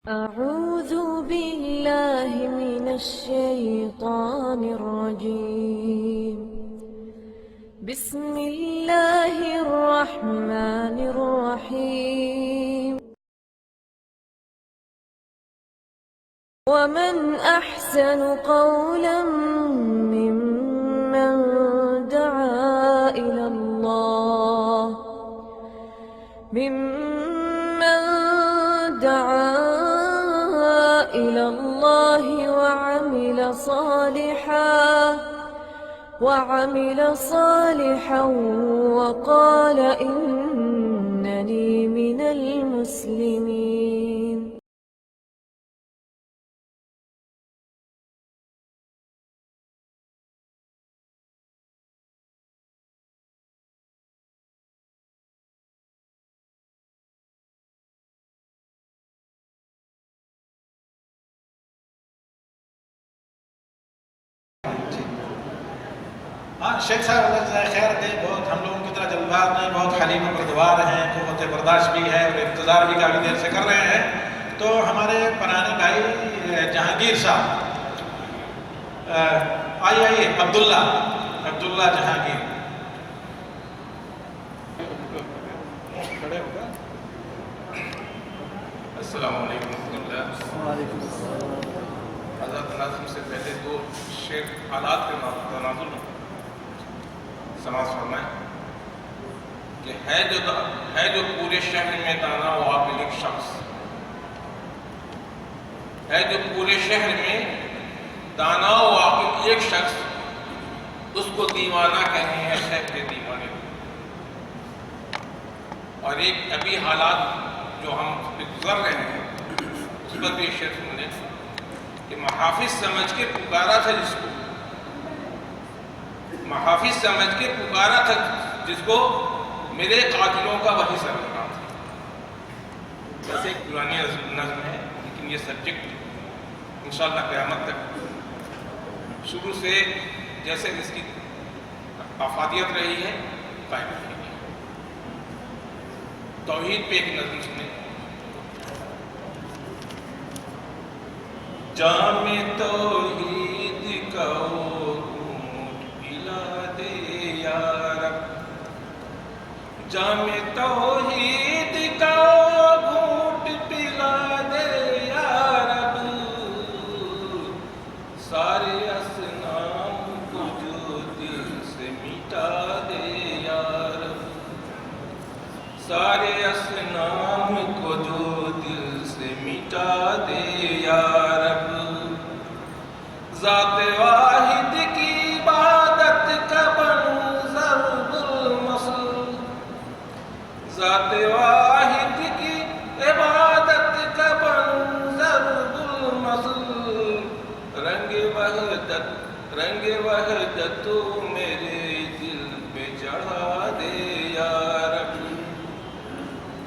أعوذ بالله من الشيطان الرجيم. بسم الله الرحمن الرحيم. ومن أحسن قولا ممن دعا إلى الله وعمل صالحا وقال إنني من المسلمين. ہاں شیخ صاحب اللہ جزائے خیر دے، بہت ہم لوگوں کی طرح جلوار نہیں، بہت حلیم و بردبار ہیں، قوت برداشت بھی ہے اور انتظار بھی کافی دیر سے کر رہے ہیں. تو ہمارے پرانے بھائی جہانگیر صاحب آئیے عبداللہ جہانگیر کھڑے ہو گئے. السلام علیکم ورحمۃ اللہ. حضرت ناظم سے پہلے دو شعر حالات کے تناظر میں سماعت فرمائیں کہ ہے جو پورے شہر میں دانا و عاقل ایک شخص، ہے جو پورے شہر میں دانا و عاقل ایک شخص، اس کو دیوانہ کہتے ہیں سینکڑے دیوانے. اور ایک ابھی حالات جو ہم گزر رہے ہیں اس پر بھی شعر سنیں کہ محافظ سمجھ کے پکارا تھا جس کو میرے قاتلوں کا وہی سرگرام تھا. بس ایک پرانی نظم ہے لیکن یہ سبجیکٹ انشاءاللہ قیامت تک شروع سے جیسے اس کی افادیت رہی ہے قائم رہے گی. توحید پہ ایک نظم سنیں. جام توحید کا گھونٹ پلا دے یا رب، جام توحید کا گھونٹ پلا دے یا رب، سارے اصنام کو جو دل سے مٹا دے یا رب، سارے اصنام کو جو دل سے مٹا دے یا رب. ذات واحد کی عبادت کا بنو ضرب المثل، ذات واحد کی عبادت کا بنو ضرب المثل. رنگ وحدت تو میرے دل پہ چڑھا دے یا رب،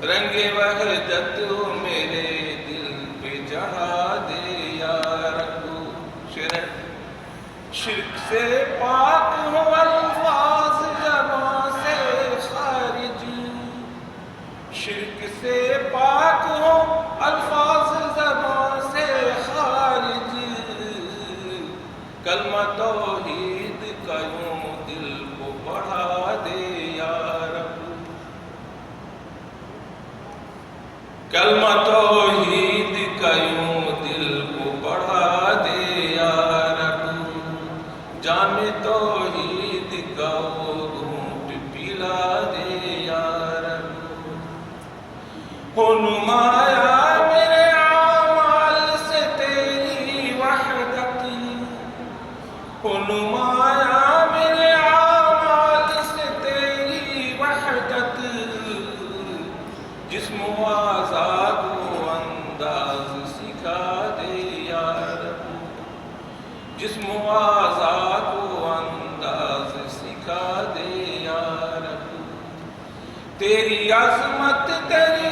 رنگ وحدت تو میرے دل پہ چڑھا دے یا رب. شرک سے پاک ہو الفاظ زبان سے خارج، شرک سے پاک ہو الفاظ زبان سے خارج. کلمہ توحید کا یوں دل کو بڑھا دے یا رب، کلمہ توحید کا یوں دل کو بڑھا دے یا رب. جام توحید کا وہ گھونٹ پلا دے یا رب. ہو نمایا میرے اعمال سے تیری وحدت، ہو نمایا میرے اعمال سے تیری وحدت. جسم و اعضاء کو انداز سکھا دے یا رب، جسم و اعضاء کو انداز سکھا دے یا رب. تیری عظمت تیری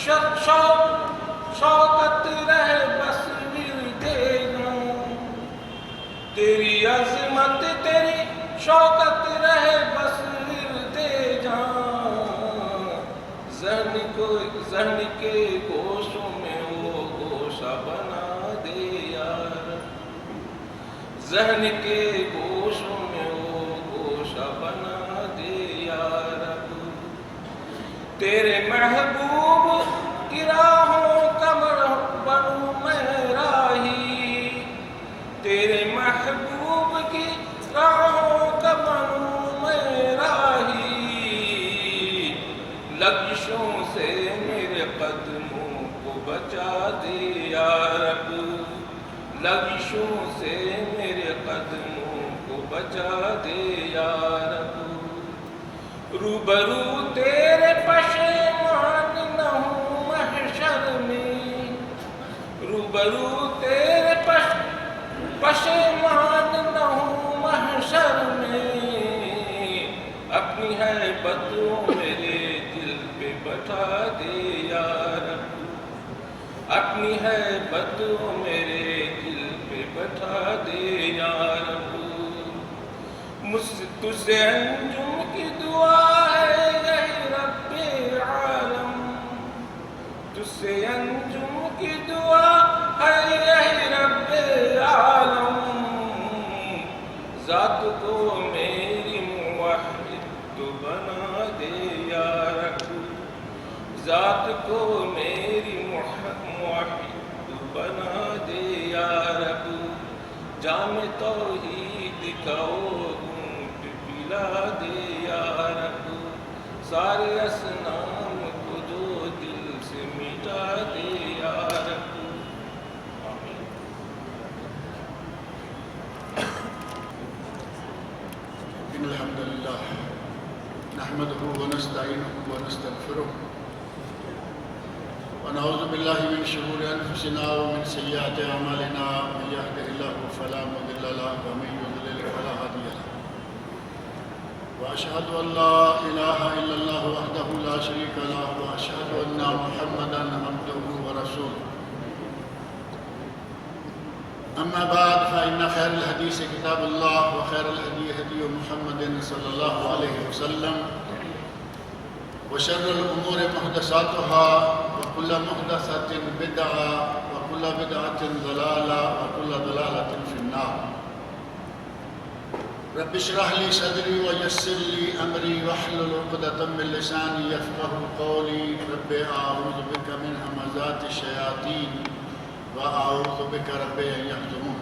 شوکت رہے بس ورد جان، تیری عظمت تیری شوکت رہے بس ورد جان. ذہن کے گوشوں میں وہ گوش ذہن کے گوشوں میں وہ گوشہ بنا دے یا رب، تیرے محبوب کی راہوں کا مرہم بنوں میں راہی، تیرے محبوب کی راہوں کا بنوں میں راہی، لغزشوں سے میرے قدموں کو بچا دے یا رب، لغزشوں سے میرے قدموں کو بچا دے یا رب، روبرو تیرے پشیمان نہ ہوں محشر میں، روبرو تیرے پشیمان نہ ہوں محشر میں، اپنی ہیبتوں میرے دل پہ بٹھا دے یا رب، اپنی ہیبتوں میرے دل پہ بٹھا دے یا رب، تجھ سے انجم کی دعا ہے یہی رب عالم، تجھ سے انجم کی دعا ہے یہی رب عالم، ذات کو میری موحد تو بنا دے یا رب، ذات کو میری موحد تو بنا دے یا رب، جام توحید کا گھونٹ پلا دے یا رب، سارے اصنام کو جو دل سے مٹا دے یا رب، آمین۔ إن الحمد لله نحمده ونستعينه ونستغفره ونعوذ بالله من شرور أنفسنا ومن سيئات أعمالنا، من يهده الله فلا مضل له ومن يضلل فلا هادي له، وأشهد أن لا إله إلا الله وحده لا شريك له، وأشهد أن محمدا عبده ورسوله، أما بعد فإن خير الحديث كتاب الله، وخير الهدي هدي محمد صلى الله عليه وسلم، وشر الأمور محدثاتها، وكل محدثة بدعة، وكل بدعة ضلالة، وكل ضلالة في النار۔ رب اشرح لي صدري ويسر لي أمري واحلل عقدة من لساني يفقهوا قولي، رب أعوذ بك من همزات الشياطين وأعوذ بك رب أن يحضرون۔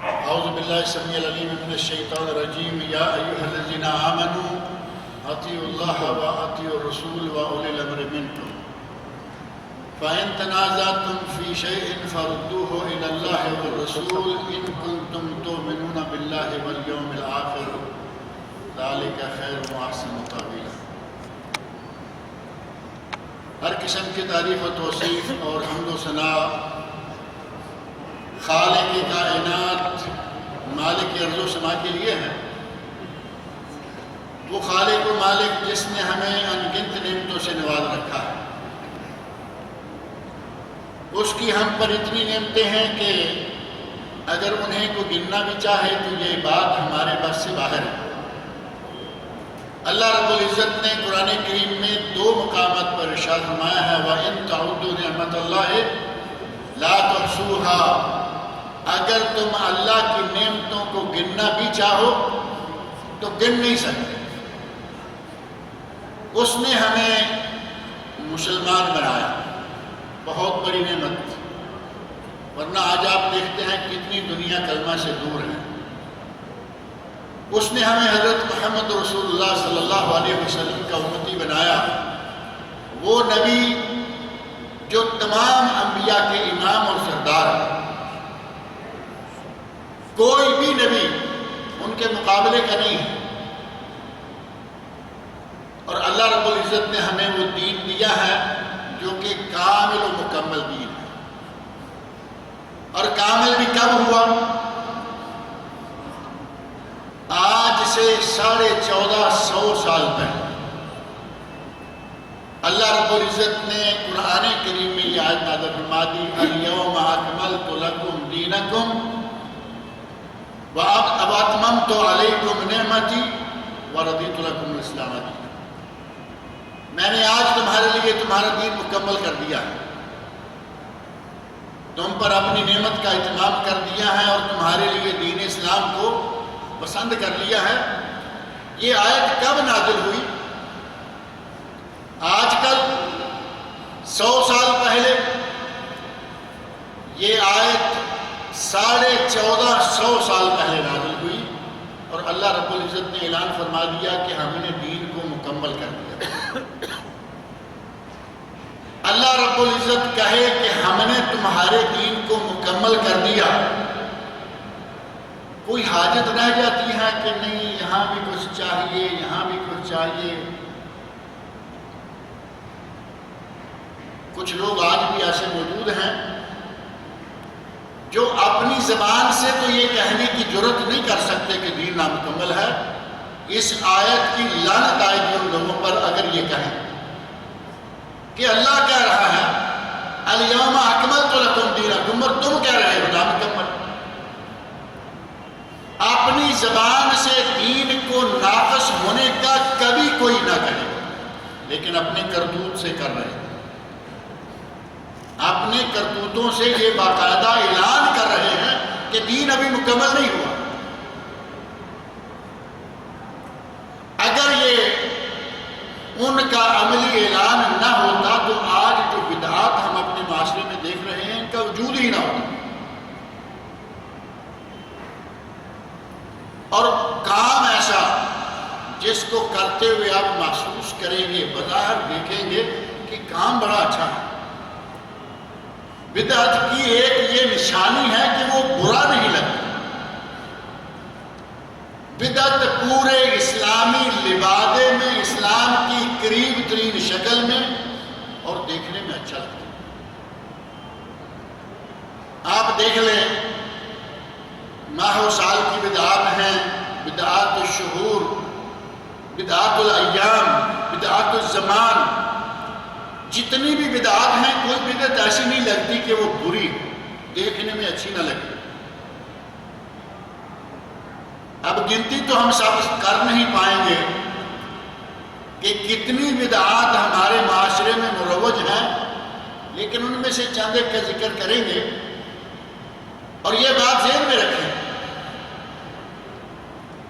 أعوذ بالله السميع العليم من الشيطان الرجيم، يا أيها الذين آمنوا أطيعوا الله وأطيعوا الرسول وأولي الأمر منكم، فإن تنازعتم في شيء فردوه إلى الله والرسول إن كنتم تؤمنون بالله واليوم الآخر، ذلك خير وأحسن تأويلا۔ ہر قسم کی تعریف و توصیف اور حمد و ثنا خالق کائنات مالک ارض و سما کے لیے ہے، وہ خالق و مالک جس نے ہمیں انگنت نعمتوں سے نواز رکھا ہے، اس کی ہم پر اتنی نعمتیں ہیں کہ اگر انہیں کو گننا بھی چاہے تو یہ بات ہمارے بس سے باہر ہے۔ اللہ رب العزت نے قرآن کریم میں 2 مقامات پر ارشاد فرمایا ہے، وَإِن تَعُدُّوا نِعْمَتَ اللَّهِ لَا تُحْصُوهَا، اگر تم اللہ کی نعمتوں کو گننا بھی چاہو تو گن نہیں سکتے۔ اس نے ہمیں مسلمان بنایا، بہت بڑی نعمت، ورنہ آج آپ دیکھتے ہیں کتنی دنیا کلمہ سے دور ہے۔ اس نے ہمیں حضرت محمد رسول اللہ صلی اللہ علیہ وسلم کا امتی بنایا، وہ نبی جو تمام انبیاء کے امام اور سردار ہیں، کوئی بھی نبی ان کے مقابلے کا نہیں ہے، اور اللہ رب العزت نے ہمیں وہ دین دیا ہے جو کہ کامل و مکمل دین ہے۔ اور کامل بھی کب ہوا؟ آج سے 1450 سال پہلے اللہ رب العزت نے قرآن کریم میں یہ آیت نازل فرما دی، اليوم اکملت لکم دینکم واتممت علیکم نعمتی ورضیت لکم الاسلام دینا، میں نے آج تمہارے لیے تمہارا دین مکمل کر دیا ہے، تم پر اپنی نعمت کا اتمام کر دیا ہے اور تمہارے لیے دین اسلام کو پسند کر لیا ہے۔ یہ آیت کب نازل ہوئی؟ آج کل 100 سال پہلے یہ آیت 1450 سال پہلے نازل ہوئی، اور اللہ رب العزت نے اعلان فرما دیا کہ ہم نے دین کو مکمل کر دیا۔ اللہ رب العزت کہے کہ ہم نے تمہارے دین کو مکمل کر دیا، کوئی حاجت رہ جاتی ہے کہ نہیں یہاں بھی کچھ چاہیے، یہاں بھی کچھ چاہیے؟ کچھ لوگ آج بھی ایسے موجود ہیں جو اپنی زبان سے تو یہ کہنے کی جرات نہیں کر سکتے کہ دین نامکمل ہے۔ اس آیت کی لعنت آئے گی ان لوگوں پر اگر یہ کہیں کہ اللہ کہہ رہا ہے الیوم اکملت لکم دینکم، اور تم کہہ رہے ہو نامکمل۔ اپنی زبان سے دین کو ناقص ہونے کا کبھی کوئی نہ کہے، لیکن اپنے کرتوت سے کر رہے ہیں۔ اپنے کرتوتوں سے یہ باقاعدہ اعلان کر رہے ہیں کہ دین ابھی مکمل نہیں ہوا۔ اگر یہ ان کا عملی اعلان نہ ہوتا تو آج جو بدعات ہم اپنے معاشرے میں دیکھ رہے ہیں ان کا وجود ہی نہ ہوتا۔ اور کام ایسا جس کو کرتے ہوئے آپ محسوس کریں گے، بظاہر دیکھیں گے کہ کام بڑا اچھا ہے۔ بدعت کی ایک یہ نشانی ہے کہ وہ برا نہیں لگتا۔ بدعت پورے اسلامی لبادے میں، اسلام کی قریب ترین شکل میں اور دیکھنے میں اچھا لگتا ہے۔ آپ دیکھ لیں ماہ و سال کی بدعات ہیں، بدعات الشہور، بدعات الایام، بدعات الزمان، جتنی بھی بدعات ہیں کوئی بدعت ایسی نہیں لگتی کہ وہ بری، دیکھنے میں اچھی نہ لگے۔ اب گنتی تو ہم سب کر نہیں پائیں گے کہ کتنی بدعات ہمارے معاشرے میں مروج ہیں، لیکن ان میں سے چند ایک کا ذکر کریں گے، اور یہ بات ذہن میں رکھیں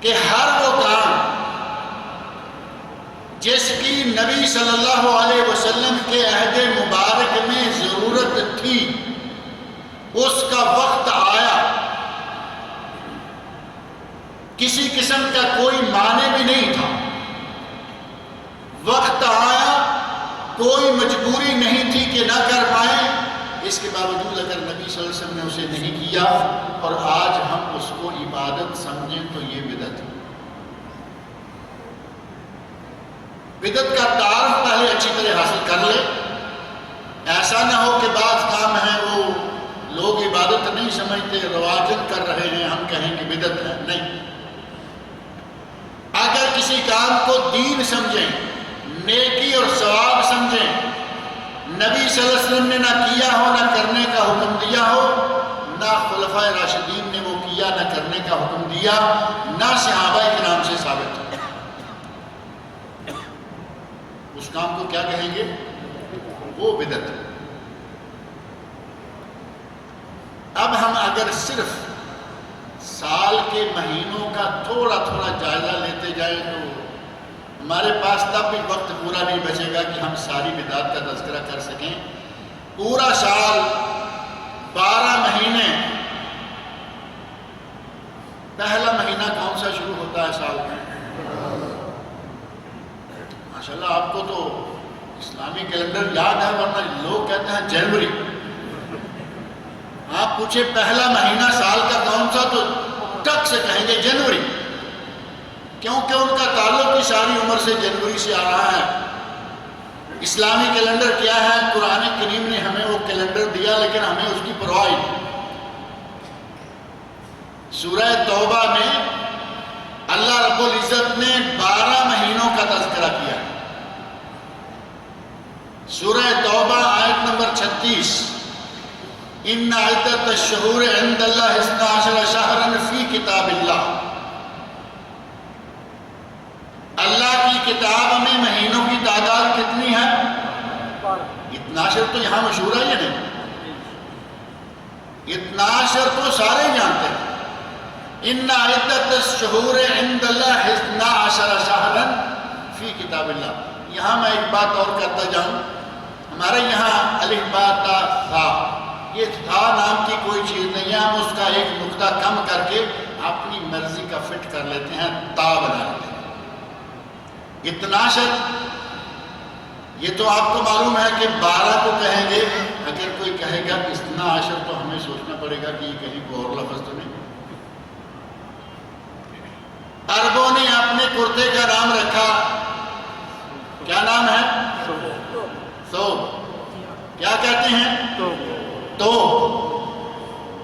کہ ہر وہ کام جس کی نبی صلی اللہ علیہ وسلم کے عہد مبارک میں ضرورت تھی، اس کا وقت آیا، کسی قسم کا کوئی معنی بھی نہیں تھا، وقت آیا، کوئی مجبوری نہیں تھی کہ نہ کر پائیں، اس کے باوجود اگر نبی صلی اللہ علیہ وسلم نے اسے نہیں کیا اور آج ہم اس کو عبادت سمجھیں تو یہ بدعت ہے۔ بدعت کا تعارف پہلے اچھی طرح حاصل کر لے، ایسا نہ ہو کہ بعض کام ہیں وہ لوگ عبادت نہیں سمجھتے، رواجن کر رہے ہیں، ہم کہیں کہ بدعت ہے۔ نہیں، اگر کسی کام کو دین سمجھیں، نیکی اور ثواب سمجھیں، نبی صلی اللہ علیہ وسلم نے نہ کیا ہو، نہ کرنے کا حکم دیا ہو، نہ خلفائے راشدین نے وہ کیا، نہ کرنے کا حکم دیا، نہ صحابہ کرام سے ثابت ہے، اس کام کو کیا کہیں گے؟ وہ بدعت ہے۔ اب ہم اگر صرف سال کے مہینوں کا تھوڑا تھوڑا جائزہ لیتے جائیں تو ہمارے پاس تب بھی وقت پورا نہیں بچے گا کہ ہم ساری بدعات کا تذکرہ کر سکیں۔ پورا سال 12 مہینے، پہلا مہینہ کون سا شروع ہوتا ہے سال میں؟ ماشاءاللہ آپ کو تو اسلامی کیلنڈر یاد ہے، ورنہ لوگ کہتے ہیں جنوری۔ آپ پوچھے پہلا مہینہ سال کا کون سا تو ٹک سے کہیں گے جنوری، کیونکہ ان کا تعلق کی ساری عمر سے جنوری سے آ رہا ہے۔ اسلامی کیلنڈر کیا ہے؟ قرآن کریم نے ہمیں وہ کیلنڈر دیا، لیکن ہمیں اس کی پرواہ نہیں۔ سورہ توبہ میں اللہ رب العزت نے 12 مہینوں کا تذکرہ کیا۔ سورہ توبہ آیت نمبر 36، ان عدت الشہور عند اللہ 12 شہرا فی کتاب اللہ، اللہ کی کتاب میں مہینوں کی تعداد کتنی ہے؟ 12۔ تو یہاں مشہور ہے یا نہیں؟ اتنا عشر تو سارے جانتے ہیں، ان عدت الشہور عند اللہ 12 شہرا فی کتاب اللہ۔ یہاں میں ایک بات اور کرتا جاؤں، ہمارے یہاں الف با تا ثا، یہ تھا نام کی کوئی چیز نہیں ہے، ہم اس کا ایک نقطہ کم کر کے اپنی مرضی کا فٹ کر لیتے ہیں، تا بنا لیتے ہیں۔ اتنا عشر یہ تو آپ کو معلوم ہے کہ 12 کو کہیں گے، اگر کوئی کہے گا اتنا عشر تو ہمیں سوچنا پڑے گا کہ یہ کہیں کوئی اور لفظ تو نہیں۔ عربوں نے اپنے کرتے کا نام رکھا، کیا نام ہے؟ ثوب۔ کیا کہتے ہیں؟ توپ۔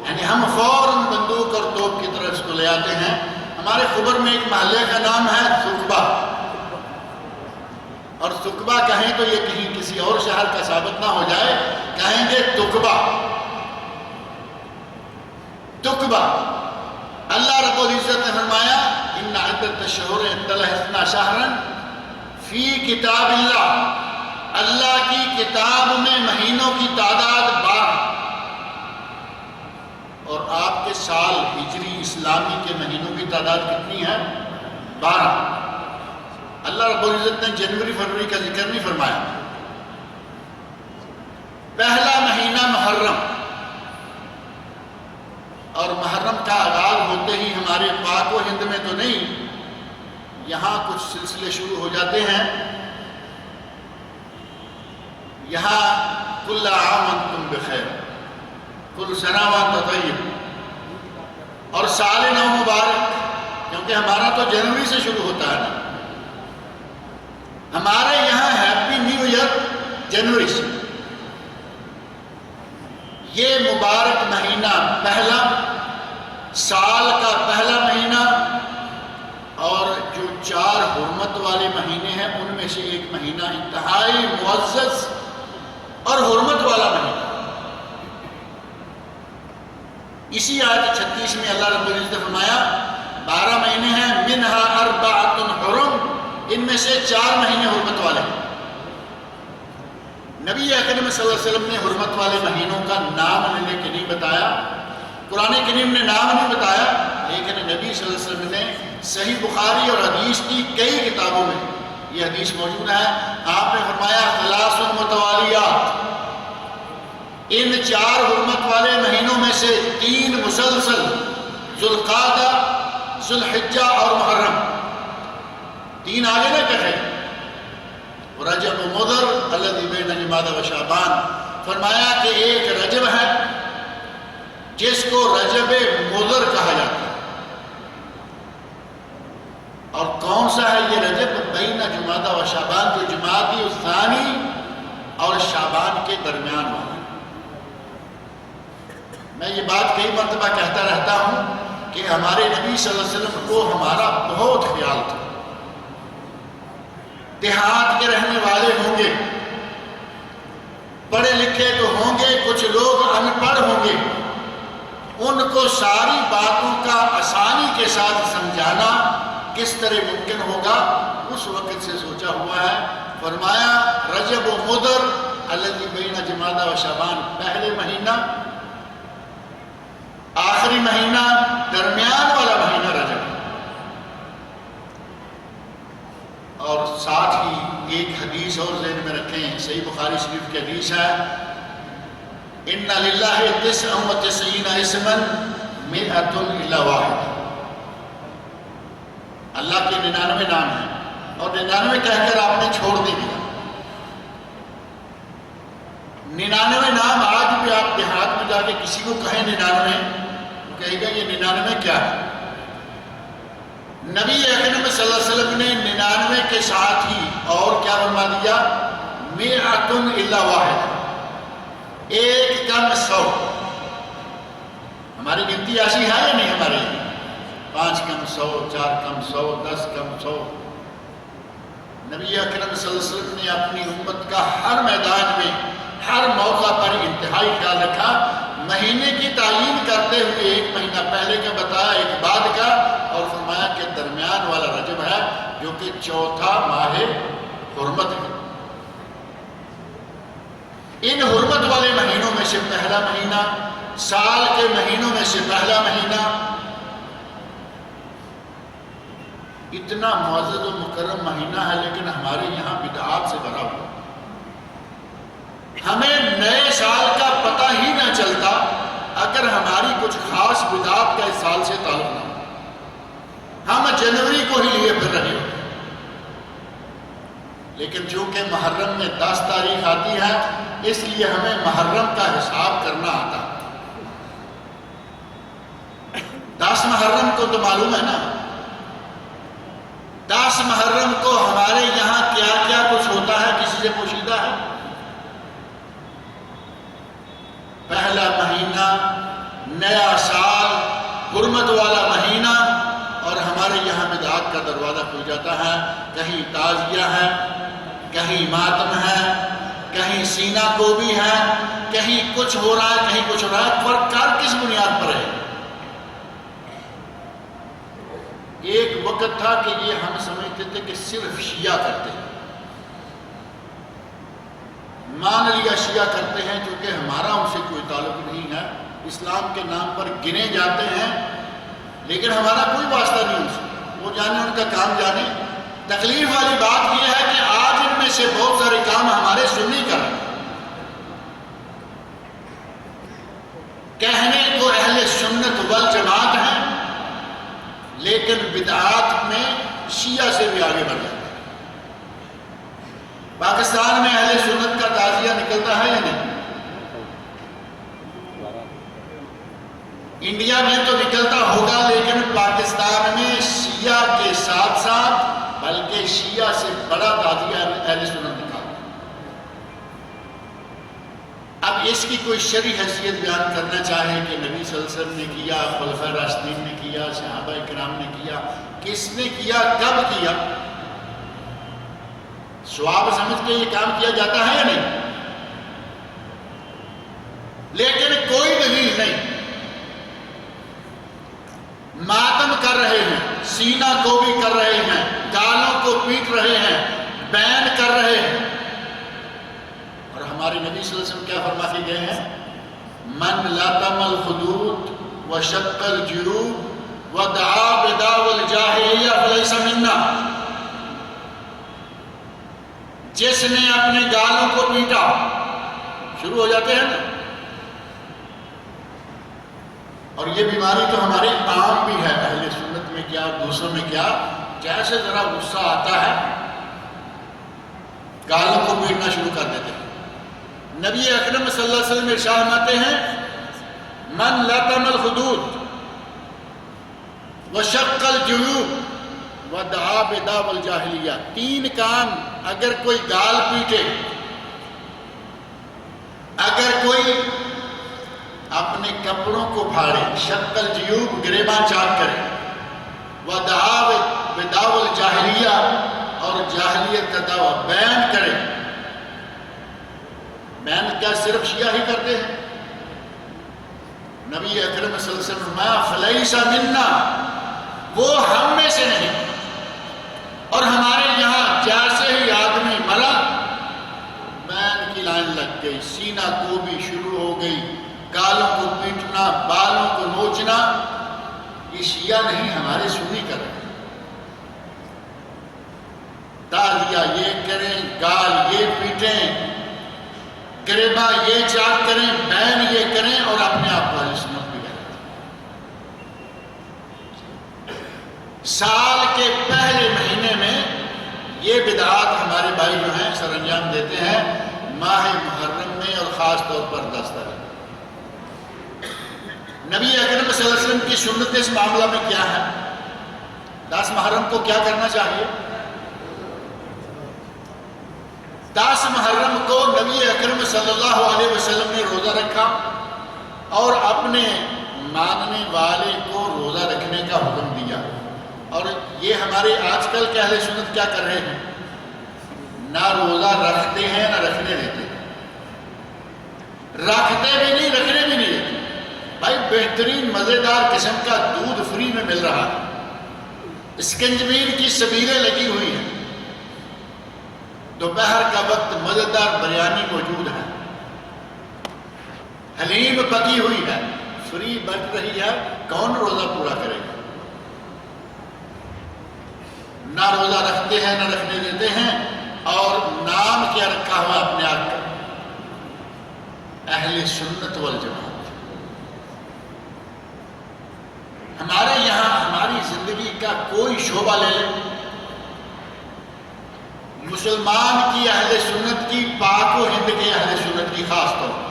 یعنی ہم فوراً بندوق اور توپ کی طرف اس کو لے آتے ہیں۔ ہمارے خبر میں ایک محلے کا نام ہے ثقبہ، اور ثقبہ کہیں تو یہ کہیں کسی اور شہر کا ثابت نہ ہو جائے، کہیں گے تقبہ۔ تقبہ۔ اللہ رب العزت نے فرمایا ان عدت الشہور عند اللہ 12 شہرا فی کتاب اللہ، اللہ کی کتاب میں مہینوں کی تعداد 12، اور آپ کے سال ہجری اسلامی کے مہینوں کی تعداد کتنی ہے؟ 12۔ اللہ رب العزت نے جنوری فروری کا ذکر نہیں فرمایا۔ پہلا مہینہ محرم، اور محرم کا آغاز ہوتے ہی ہمارے پاک و ہند میں تو نہیں، یہاں کچھ سلسلے شروع ہو جاتے ہیں۔ یہاں کل عام وانتم بخیر، کل سنہ وانتم طیب، اور سال نو مبارک، کیونکہ ہمارا تو جنوری سے شروع ہوتا ہے نا، ہمارے یہاں ہیپی نیو ایئر جنوری سے۔ یہ مبارک مہینہ پہلا، سال کا پہلا مہینہ، اور جو 4 حرمت والے مہینے ہیں ان میں سے ایک مہینہ انتہائی معزز اور حرمت والا مہینہ۔ اسی آیت 36 میں اللہ رب العزت نے فرمایا 12 مہینے ہیں، منہا 4 حرم، ان میں سے 4 مہینے حرمت والے ہیں۔ نبی اکرم صلی اللہ علیہ وسلم نے حرمت والے مہینوں کا نام لینے کے نہیں بتایا، قرآن کریم نے نام نہیں بتایا، لیکن نبی صلی اللہ علیہ وسلم نے صحیح بخاری اور حدیث کی کئی کتابوں میں یہ حدیث موجود ہے، آپ نے فرمایا 3 متوالیات، ان 4 حرمت والے مہینوں میں سے 3 مسلسل، ذوالقعدہ، ذوالحجہ اور محرم، 3 آگے نہ کہے، رجب و مضر الذی بین جمادی و شعبان، فرمایا کہ ایک رجب ہے جس کو رجب مضر کہا جاتا ہے، اور کون سا ہے یہ رجب؟ بین جمادی و شعبان، جو جمادی الثانی اور شعبان کے درمیان والا۔ میں یہ بات کئی مرتبہ کہتا رہتا ہوں کہ ہمارے نبی صلی اللہ علیہ وسلم کو ہمارا بہت خیال تھا۔ دیہات کے رہنے والے ہوں گے، پڑھے لکھے تو ہوں گے، کچھ لوگ ان پڑھ ہوں گے، ان کو ساری باتوں کا آسانی کے ساتھ سمجھانا کس طرح ممکن ہوگا، اس وقت سے سوچا ہوا ہے۔ فرمایا رجب و مضر الذی بین جمادی و شعبان، پہلے مہینہ، آخری مہینہ، درمیان والا مہینہ رجب، اور ساتھ ہی ایک حدیث اور ذہن میں رکھیں، صحیح بخاری شریف کی حدیث ہے، ان للہ 99 اسما 100 الا واحد، اللہ کے 99 نام ہیں، اور 99 کہہ کر آپ نے چھوڑ دے دیا۔ 99 نام آج بھی آپ دیہات میں جا کے کسی کو کہیں 99، وہ کہے گا یہ 99 کیا ہے؟ نبی اکرم صلی اللہ علیہ وسلم نے 99 کے ساتھ ہی اور کیا فرما دیا؟ 100 الا واحد، ایک کم 100۔ ہماری گنتی ایسی ہے یا نہیں؟ ہماری 5 کم 100، 4 کم 100، 10 کم 100۔ نبی اکرم صلی اللہ علیہ وسلم نے اپنی امت کا ہر میدان میں، ہر موقع پر انتہائی خیال رکھا۔ مہینے کی تعیین کرتے ہوئے ایک مہینہ پہلے کا بتایا، ایک بعد کا، اور فرمایا کہ درمیان والا رجب ہے جو کہ 4تھا ماہ حرمت ہے۔ ان حرمت والے مہینوں میں سے پہلا مہینہ سال کے مہینوں میں سے پہلا مہینہ اتنا معزز و مکرم مہینہ ہے، لیکن ہمارے یہاں بدعات سے بھرا ہوا۔ ہمیں نئے سال کا پتہ ہی نہ چلتا اگر ہماری کچھ خاص بدعات کا اس سال سے تعلق نہ ہو۔ ہم جنوری کو ہی لیے پھر رہے ہوتے، لیکن چونکہ محرم میں 10 تاریخ آتی ہے، اس لیے ہمیں محرم کا حساب کرنا آتا۔ 10 محرم کو تو معلوم ہے نا، 10 محرم کو ہمارے یہاں کیا کیا کچھ ہوتا ہے، کسی سے پوشیدہ ہے؟ پہلا مہینہ، نیا سال، حرمت والا مہینہ، اور ہمارے یہاں بدعات کا دروازہ کھل جاتا ہے۔ کہیں تعزیہ ہے، کہیں ماتم ہے، کہیں سینہ کوبی ہے، کہیں کچھ ہو رہا ہے، کہیں کچھ ہو رہا ہے۔ فرق کس بنیاد پر ہے؟ ایک وقت تھا کہ یہ ہم سمجھتے تھے کہ صرف شیعہ کرتے ہیں، مان لیا شیعہ کرتے ہیں، کیونکہ ہمارا ان سے کوئی تعلق نہیں ہے، اسلام کے نام پر گنے جاتے ہیں، لیکن ہمارا کوئی واسطہ نہیں ان سے، وہ جانے ان کا کام جانے۔ تکلیف والی بات یہ ہے کہ آج ان میں سے بہت سارے کام ہمارے سنی کر رہے ہیں۔ کہنے کو اہل سنت والجماعت ہیں، لیکن بدعات میں شیعہ سے بھی آگے بڑھ جاتے ہیں۔ پاکستان میں اہل سنت کا تعزیہ نکلتا ہے یا نہیں؟ انڈیا میں تو نکلتا ہوگا، لیکن پاکستان میں شیعہ کے ساتھ ساتھ بلکہ شیعہ سے بڑا تعزیہ اہل سنت نکالتا۔ اب اس کی کوئی شرعی حیثیت بیان کرنا چاہے کہ نبی صلی اللہ علیہ وسلم نے کیا، خلفائے راشدین نے کیا، صحابہ کرام نے کیا، کس نے کیا، کب کیا، ثواب سمجھ کے یہ کام کیا جاتا ہے یا نہیں؟ لیکن کوئی دلیل نہیں۔ ماتم کر رہے ہیں، سینہ کو بھی کر رہے ہیں، گالوں کو پیٹ رہے ہیں، بین کر رہے ہیں، اور ہمارے نبی صلی اللہ علیہ وسلم کیا فرما کے گئے ہیں؟ من لطم الخدود وشق الجیوب ودعا بدعوى الجاہلیہ فلیس منا۔ جس نے اپنے گالوں کو پیٹا، شروع ہو جاتے ہیں نا، اور یہ بیماری تو ہمارے عام بھی ہے، اہل سنت میں کیا، دوسروں میں کیا، جیسے ذرا غصہ آتا ہے گالوں کو پیٹنا شروع کر دیتے ہیں۔ نبی اکرم صلی اللہ علیہ وسلم ارشاد فرماتے ہیں من لطم الخدود وشق الجیوب ودعا بدعوى الجاہلیہ، 3 کام اگر کوئی گال پیٹے، اگر کوئی اپنے کپڑوں کو پھاڑے، شق الجیوب گریباں چاک کرے، ودعا بدعوى الجاہلیہ اور جاہلیت کا دعویٰ بیان کرے۔ بیان کیا صرف شیعہ ہی کرتے ہیں؟ نبی اکرم صلی اللہ علیہ وسلم فرمایا فلیس منا، وہ ہم میں سے نہیں۔ اور ہمارے یہاں جیسے ہی آدمی مرا، بین کی لائن لگ گئی، سینہ کو بھی شروع ہو گئی، گالوں کو پیٹنا، بالوں کو نوچنا۔ یہ شیعہ نہیں، ہمارے سنی کر رہے ہیں۔ تعزیہ یہ کریں، گال یہ پیٹیں، گریباں یہ چاک کریں، بین یہ کریں، اور اپنے آپ کو اہل سنت بھی کہتے ہیں۔ سال کے پہلے مہینے میں یہ بدعات ہمارے بھائی جو ہیں سر انجام دیتے ہیں، ماہ محرم میں، اور خاص طور پر 10 تاریخ۔ نبی اکرم صلی اللہ علیہ وسلم کی سنت اس معاملہ میں کیا ہے؟ 10 محرم کو کیا کرنا چاہیے؟ 10 محرم کو نبی اکرم صلی اللہ علیہ وسلم نے روزہ رکھا اور اپنے ماننے والے کو روزہ رکھنے کا حکم دیا۔ اور یہ ہمارے آج کل کے اہل سنت کیا کر رہے ہیں؟ نہ روزہ رکھتے ہیں نہ رکھنے دیتے ہیں، رکھتے بھی نہیں رکھنے بھی نہیں دیتے۔ بھائی بہترین مزیدار قسم کا دودھ فری میں مل رہا ہے، اسکنجبین کی سبیلیں لگی ہوئی ہیں، دوپہر کا وقت مزیدار بریانی موجود ہے، حلیم پکی ہوئی ہے، فری بٹ رہی ہے، کون روزہ پورا کرے گا؟ نہ روزہ رکھتے ہیں نہ رکھنے دیتے ہیں، اور نام کیا رکھا ہوا اپنے آپ کا؟ اہل سنت والجماعت۔ ہمارے یہاں ہماری زندگی کا کوئی شعبہ لے لیں، مسلمان کی اہل سنت کی، پاک و ہند کے اہل سنت کی، خاص طور پر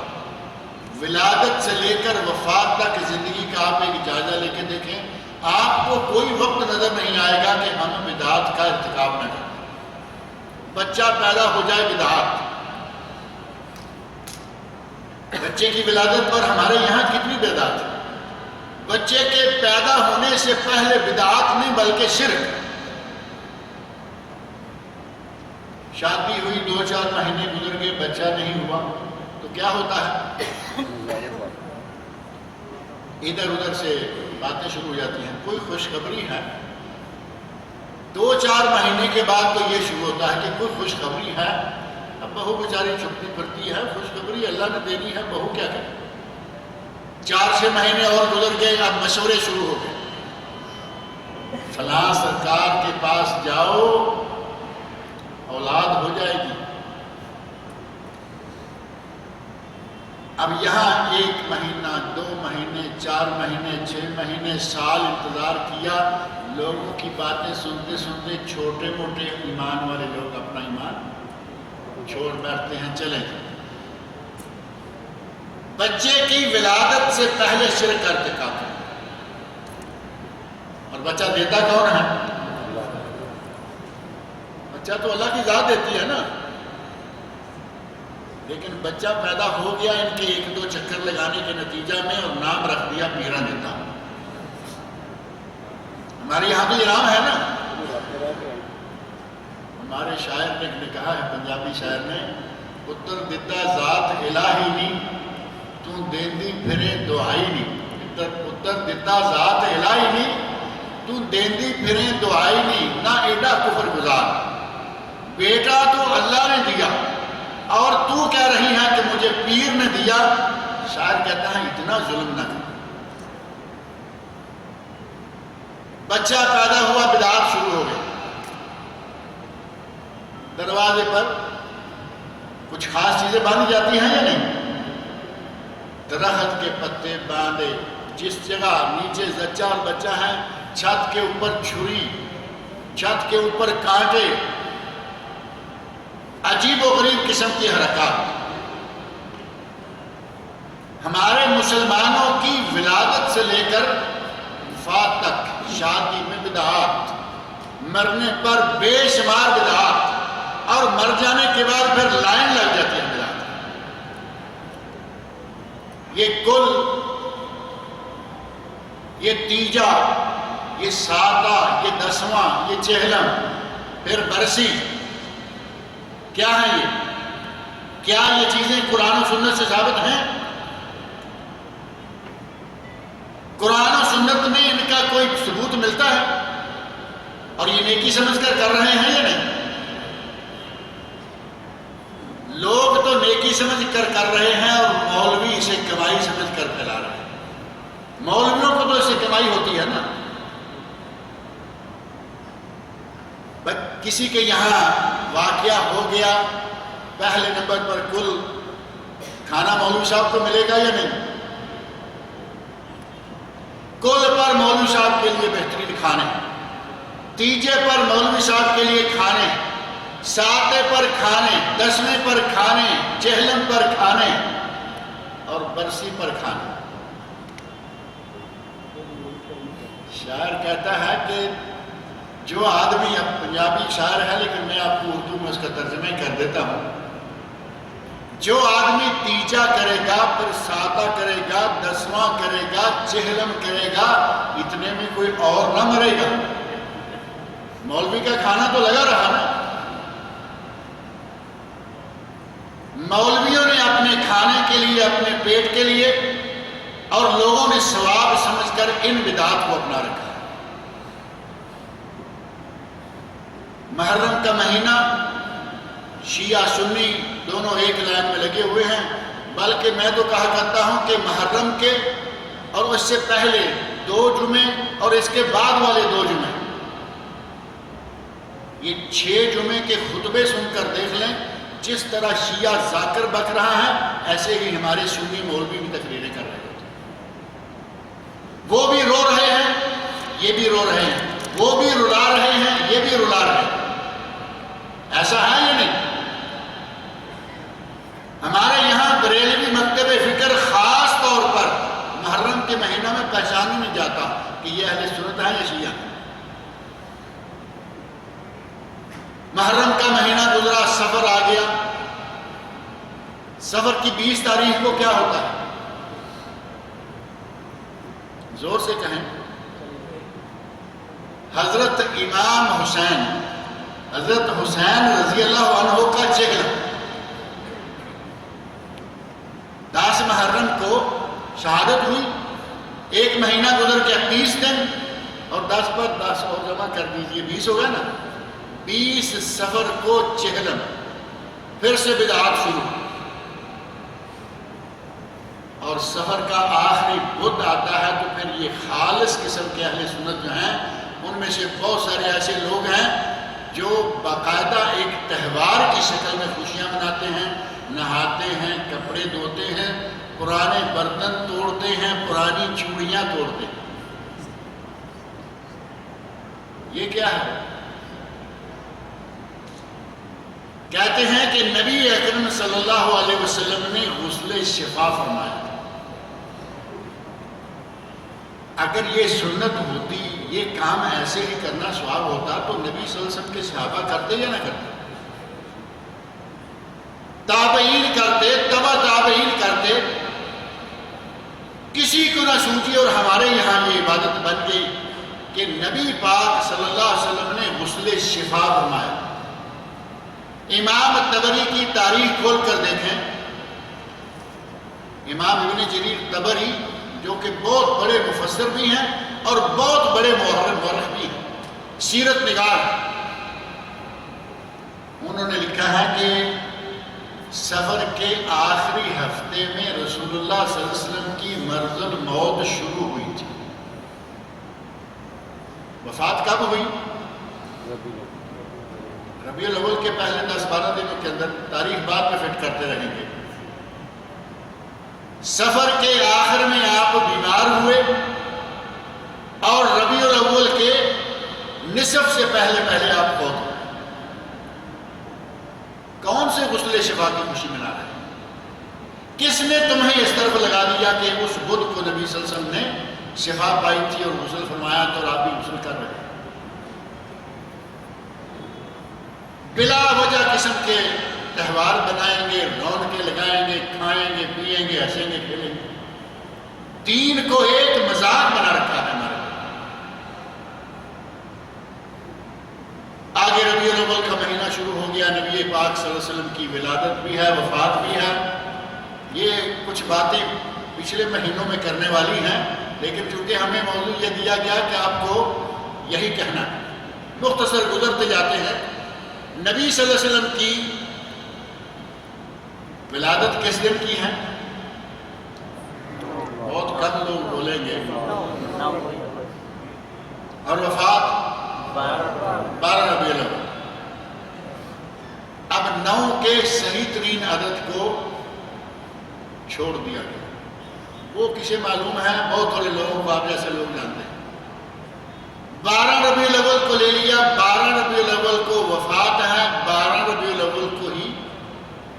ولادت سے لے کر وفات تک زندگی کا آپ ایک جائزہ لے کے دیکھیں، آپ کو کوئی وقت نظر نہیں آئے گا کہ ہم بدعات کا ارتکاب نہ کریں۔ بچہ پیدا ہو جائے بدعات، بچے کی ولادت پر ہمارے یہاں کتنی بدعات ہے؟ بچے کے پیدا ہونے سے پہلے بدعات نہیں بلکہ شرک۔ شادی ہوئی 2-4 مہینے گزر گئے، بچہ نہیں ہوا تو کیا ہوتا ہے؟ ادھر ادھر سے باتیں شروع ہو جاتی ہیں، کوئی خوشخبری ہے؟ 2-4 مہینے کے بعد تو یہ شروع ہوتا ہے کہ کوئی خوشخبری ہے؟ اب بہو بیچاری چھپتی پھرتی ہے، خوشخبری اللہ نے دینی ہے، بہو کیا کرے؟ 4-6 مہینے اور گزر گئے، اب مشورے شروع ہو گئے، فلاں سرکار کے پاس جاؤ اولاد ہو جائے گی۔ اب یہاں 1 مہینہ 2 مہینے 4 مہینے 6 مہینے سال انتظار کیا، لوگوں کی باتیں سنتے سنتے چھوٹے موٹے ایمان والے لوگ اپنا ایمان چھوڑ بیٹھتے ہیں، چلے جائیں۔ بچے کی ولادت سے پہلے شرک کا ارتکاب ہے، اور بچہ دیتا کون ہے؟ بچہ تو اللہ کی ذات دیتی ہے نا، لیکن بچہ پیدا ہو گیا ان کے 1-2 چکر لگانے کے نتیجہ میں، اور نام رکھ دیا میرا دیتا۔ ہمارے یہاں تو یہ نام ہے نا، ہمارے شاعر نے کہا ہے، پنجابی شاعر نے، پتر دیتا ذات الہی نہیں تو دیندی پھرے دعائی نہیں، پتر دیتا ذات الہی نہیں تو دیندی پھرے دعائی نہیں، نہ ایڈا کفر گزار، بیٹا تو اللہ نے دیا اور تو کہہ رہی ہے کہ مجھے پیر نے دیا۔ شاعر کہتا ہے اتنا ظلم نہ کر۔ بچہ پیدا ہوا، بدعات شروع ہو گئی، دروازے پر کچھ خاص چیزیں باندھی جاتی ہیں یا نہیں؟ درخت کے پتے باندھے، جس جگہ نیچے زچہ اور بچہ ہے، چھت کے اوپر چھری، چھت کے اوپر کانٹے، عجیب و غریب قسم کی حرکات۔ ہمارے مسلمانوں کی ولادت سے لے کر وفات تک شادی میں بدعات، مرنے پر بے شمار بدعات، اور مر جانے کے بعد پھر لائن لگ جاتی ہے بدعات۔ یہ کل، یہ تیجا، یہ ساتہ، یہ دسواں، یہ چہلم، پھر برسی، کیا ہے یہ؟ کیا یہ چیزیں قرآن و سنت سے ثابت ہیں؟ قرآن و سنت میں ان کا کوئی ثبوت ملتا ہے؟ اور یہ نیکی سمجھ کر کر رہے ہیں یا نہیں؟ لوگ تو نیکی سمجھ کر کر رہے ہیں، اور مولوی اسے کمائی سمجھ کر پھیلا رہے ہیں۔ مولویوں کو تو اسے کمائی ہوتی ہے نا۔ کسی کے یہاں واقعہ ہو گیا، پہلے نمبر پر کل کھانا مولوی صاحب کو ملے گا یا نہیں؟ کل پر مولوی صاحب کے لیے بہترین کھانے، تیجے پر مولوی صاحب کے لیے کھانے، ساتے پر کھانے، دسویں پر کھانے، چہلم پر کھانے، اور برسی پر کھانے۔ شاعر کہتا ہے کہ جو آدمی، اب پنجابی شاعر ہے لیکن میں آپ کو اردو میں اس کا ترجمہ کر دیتا ہوں، جو آدمی تیجا کرے گا، پھر ساتہ کرے گا، دسواں کرے گا، چہلم کرے گا، اتنے میں کوئی اور نہ مرے گا۔ مولوی کا کھانا تو لگا رہا نا۔ مولویوں نے اپنے کھانے کے لیے، اپنے پیٹ کے لیے، اور لوگوں نے ثواب سمجھ کر ان بدعات کو اپنا رکھا۔ محرم کا مہینہ، شیعہ سنی دونوں ایک لائن میں لگے ہوئے ہیں، بلکہ میں تو کہا کرتا ہوں کہ محرم کے اور اس سے پہلے 2 جمعے اور اس کے بعد والے 2 جمعے، یہ 6 جمعے کے خطبے سن کر دیکھ لیں، جس طرح شیعہ ذاکر بک رہا ہے ایسے ہی ہمارے سنی مولوی بھی تقریریں کر رہے ہوتے ہیں۔ وہ بھی رو رہے ہیں، یہ بھی رو رہے ہیں، وہ بھی رلا رہے ہیں، یہ بھی رلا رہے ہیں۔ ایسا ہے یا نہیں؟ ہمارے یہاں بریلوی مکتب فکر خاص طور پر محرم کے مہینہ میں پہچانا نہیں جاتا کہ یہ اہل سنت ہے یا شیعہ ہے۔ محرم کا مہینہ گزرا، سفر آ گیا، سفر کی 20 تاریخ کو کیا ہوتا ہے؟ زور سے کہیں۔ حضرت امام حسین، حضرت حسین رضی اللہ عنہ کا چہرہ 10 محرم کو شہادت ہوئی، 1 مہینہ گزر گیا، 30 دن، اور 10 پر 10 اور جمع کر دیجئے، 20 ہو گیا نا۔ 20 سفر کو چہلم، پھر سے بدعات شروع، اور سفر کا آخری بدھ آتا ہے تو پھر یہ خالص قسم کے اہل سنت جو ہیں ان میں سے بہت سارے ایسے لوگ ہیں جو باقاعدہ ایک تہوار کی شکل میں خوشیاں مناتے ہیں، نہاتے ہیں، کپڑے دھوتے ہیں، پرانے برتن توڑتے ہیں، پرانی چوڑیاں توڑتے ہیں۔ یہ کیا ہے؟ کہتے ہیں کہ نبی اکرم صلی اللہ علیہ وسلم نے غسل شفا فرمایا۔ اگر یہ سنت ہوتی، یہ کام ایسے ہی کرنا ثواب ہوتا تو نبی صلی اللہ علیہ وسلم کے صحابہ کرتے یا نہ کرتے؟ تابعین کرتے، تبع تابعین کرتے، کسی کو نہ سوچی، اور ہمارے یہاں یہ عبادت بن گئی کہ نبی پاک صلی اللہ علیہ وسلم نے غسل شفا فرمایا۔ امام طبری کی تاریخ کھول کر دیکھیں، امام ابن جریر طبری جو کہ بہت بڑے مفسر بھی ہیں اور بہت بڑے مورخ بھی ہیں، سیرت نگار، انہوں نے لکھا ہے کہ سفر کے آخری ہفتے میں رسول اللہ صلی اللہ علیہ وسلم کی مرض الموت شروع ہوئی تھی۔ وفات کب ہوئی؟ ربیع الاول کے پہلے 10-12 دنوں کے اندر، تاریخ بعد میں فٹ کرتے رہیں گے۔ سفر کے آخر میں آپ بیمار ہوئے اور ربیع الاول کے نصف سے پہلے آپ فوت ہوئے۔ کون سے غسل شفا کی خوشی منا رہے ہیں؟ کس نے تمہیں اس طرف لگا دیا کہ اس بدھ کو نبی صلی اللہ علیہ وسلم نے شفا پائی تھی اور غسل فرمایا تو آپ بھی غسل کر رہے ہیں؟ بلا وجہ قسم کے تہوار بنائیں گے، رونقیں لگائیں گے، کھائیں گے، پیئیں گے، ہنسیں گے، کھیلیں گے۔ دین کو ایک مذاق بنا رکھا ہے ہمارے۔ آگے ربیع الاول کا مہینہ شروع ہو گیا، نبی پاک صلی اللہ علیہ وسلم کی ولادت بھی ہے، وفات بھی ہے۔ یہ کچھ باتیں پچھلے مہینوں میں کرنے والی ہیں، لیکن چونکہ ہمیں موضوع یہ دیا گیا کہ آپ کو یہی کہنا ہے، مختصر گزرتے جاتے ہیں۔ نبی صلی اللہ علیہ وسلم کی ولادت کس دن کی ہے؟ بہت کم لوگ بولیں گے۔ اور وفات 12 ربیع الاول۔ اب 9 کے صحیح ترین عدد کو چھوڑ دیا گیا۔ وہ کسے معلوم ہے؟ بہت تھوڑے لوگوں کو، آپ جیسے لوگ جانتے ہیں۔ 12 ربیع الاول کو لے لیا، 12 ربیع الاول کو وفات ہے، 12 ربیع الاول کو ہی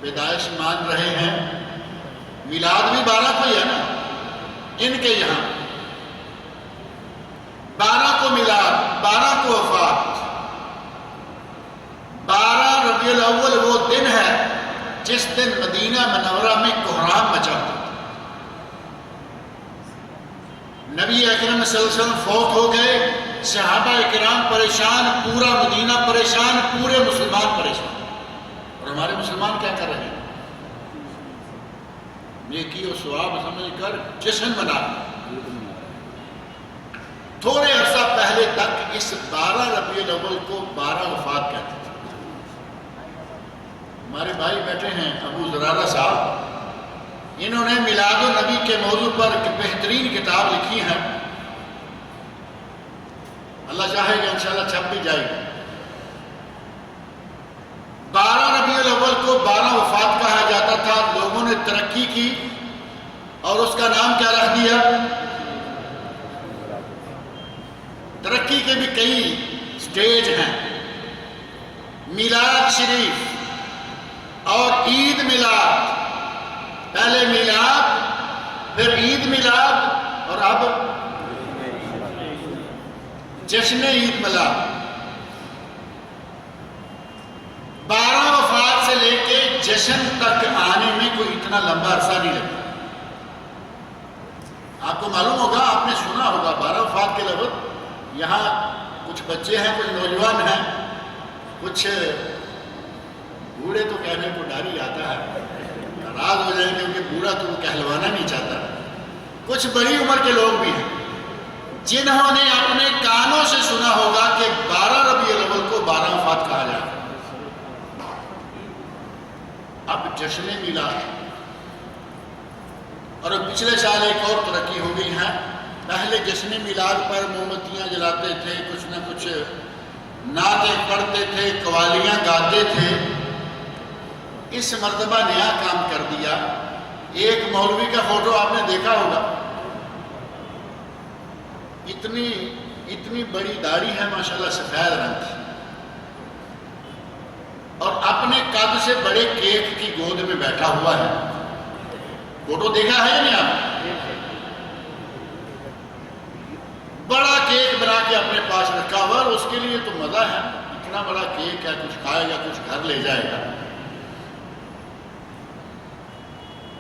پیدائش مان رہے ہیں۔ میلاد بھی 12 کو ہی ہے نا ان کے یہاں۔ 12 کو میلاد، 12 کو وفات۔ 12 ربیع الاول وہ دن ہے جس دن مدینہ منورہ میں کوہرام مچا تھا۔ نبی اکرم صلی اللہ علیہ وسلم فوت ہو گئے، صحابہ اکرام پریشان، پورا مدینہ پریشان، پورے مسلمان پریشان۔ اور ہمارے مسلمان کیا کر رہے ہیں؟ نیکی و ثواب سمجھ کر جشن منا رہے ہیں۔ تھوڑے عرصہ پہلے تک اس 12 ربیع الاول کو 12 وفات کہتے تھے۔ ہمارے بھائی بیٹھے ہیں ابو زرارہ صاحب، انہوں نے میلاد النبی کے موضوع پر ایک بہترین کتاب لکھی ہے، اللہ چاہے گا انشاءاللہ چھپ بھی جائے گی۔ 12 ربیع الاول کو 12 وفات کہا جاتا تھا، لوگوں نے ترقی کی اور اس کا نام کیا رکھ دیا؟ ترقی کے بھی کئی سٹیج ہیں، میلاد شریف اور عید میلاد، پہلے میلاد پھر عید میلاد اور اب جشن عید میلاد۔ 12 وفات سے لے کے جشن تک آنے میں کوئی اتنا لمبا عرصہ نہیں لگا۔ آپ کو معلوم ہوگا، آپ نے سنا ہوگا 12 وفات کے لفظ، یہاں کچھ بچے ہیں، کچھ نوجوان ہیں، کچھ بوڑھے تو کہنے کو ڈر ہی آتا ہے، ناراض ہو جائیں کیونکہ بوڑھا تو وہ کہلوانا نہیں چاہتا۔ کچھ بڑی عمر کے لوگ بھی ہیں جنہوں نے اپنے کانوں سے سنا ہوگا کہ 12 ربیع الاول کو 12 وفات کہا جاتا ہے۔ اب جشن میلاد، اور پچھلے سال ایک اور ترقی ہو گئی ہے۔ پہلے جشن میلاد پر موم بتیاں جلاتے تھے، کچھ نہ کچھ نعتیں پڑھتے تھے، قوالیاں گاتے تھے۔ اس مرتبہ نیا کام کر دیا، ایک مولوی کا فوٹو آپ نے دیکھا ہوگا، اتنی بڑی داڑھی ہے ماشاءاللہ، سفید رنگ کی، اور اپنے قد سے بڑے کیک کی گود میں بیٹھا ہوا ہے۔ فوٹو دیکھا ہے یا نہیں آپ؟ بڑا کیک بنا کے اپنے پاس رکھا ہوا، اور اس کے لیے تو مزہ ہے، اتنا بڑا کیک ہے، کچھ کھائے گا، کچھ گھر لے جائے گا۔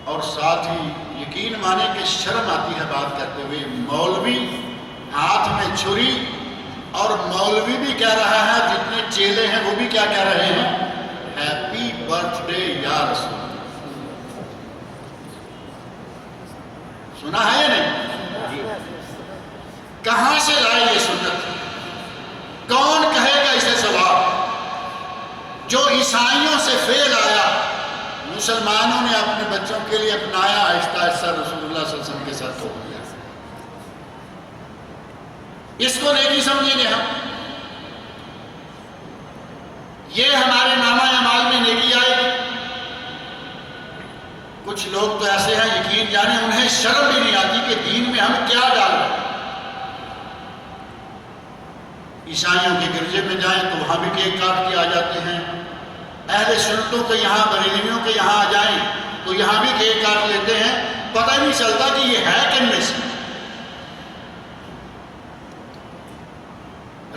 اور ساتھ ہی یقین مانے کہ شرم آتی ہے بات کرتے ہوئے، مولوی ہاتھ میں چھری، اور مولوی بھی کہہ رہا ہے، جتنے چیلے ہیں وہ بھی کیا کہہ رہے ہیں؟ ہیپی برتھ ڈے یا رسول۔ سنا ہے یا نہیں؟ کہاں سے لائے یہ سنت؟ کون کہے گا اسے ثواب؟ جو عیسائیوں سے فعل آیا، مسلمانوں نے اپنے بچوں کے لیے اپنایا، آہستہ آہستہ رسول اللہ صلی اللہ علیہ وسلم کے ساتھ ہو گیا۔ اس کو نیکی سمجھیں گے ہم، یہ ہمارے نامہ اعمال میں نیکی آئے گی۔ کچھ لوگ تو ایسے ہیں، یقین جانے انہیں شرم بھی نہیں آتی کہ دین میں ہم کیا ڈال رہے ہیں۔ عیسائیوں کے گرجے میں جائیں تو وہاں بھی کیک کاٹ کے آ جاتے ہیں، اہل سنتوں کے یہاں، بریلویوں کے یہاں آ جائیں تو یہاں بھی کیک کاٹ لیتے ہیں، پتہ ہی نہیں چلتا کہ یہ ہے کن میں سے۔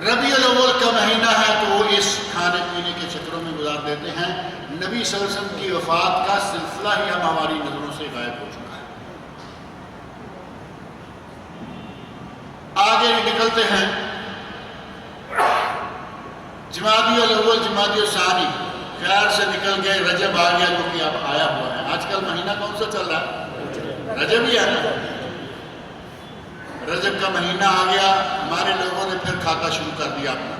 ربیع الاول کا مہینہ ہے تو وہ اس کھانے پینے کے چکروں میں گزار دیتے ہیں۔ نبی صلی اللہ علیہ وسلم کی وفات کا سلسلہ ہی اب ہماری نظروں سے غائب ہو چکا ہے۔ آگے نکلتے ہیں، جمادی الاول، جمادی الثانی، خیر سے نکل گئے، رجب آ گیا جو کہ اب آیا ہوا ہے۔ آج کل مہینہ کون سا چل رہا ہے؟ رجب ہی ہے نا۔ رجب کا مہینہ آ گیا، ہمارے لوگوں نے پھر کھاتا شروع کر دیا اپنا۔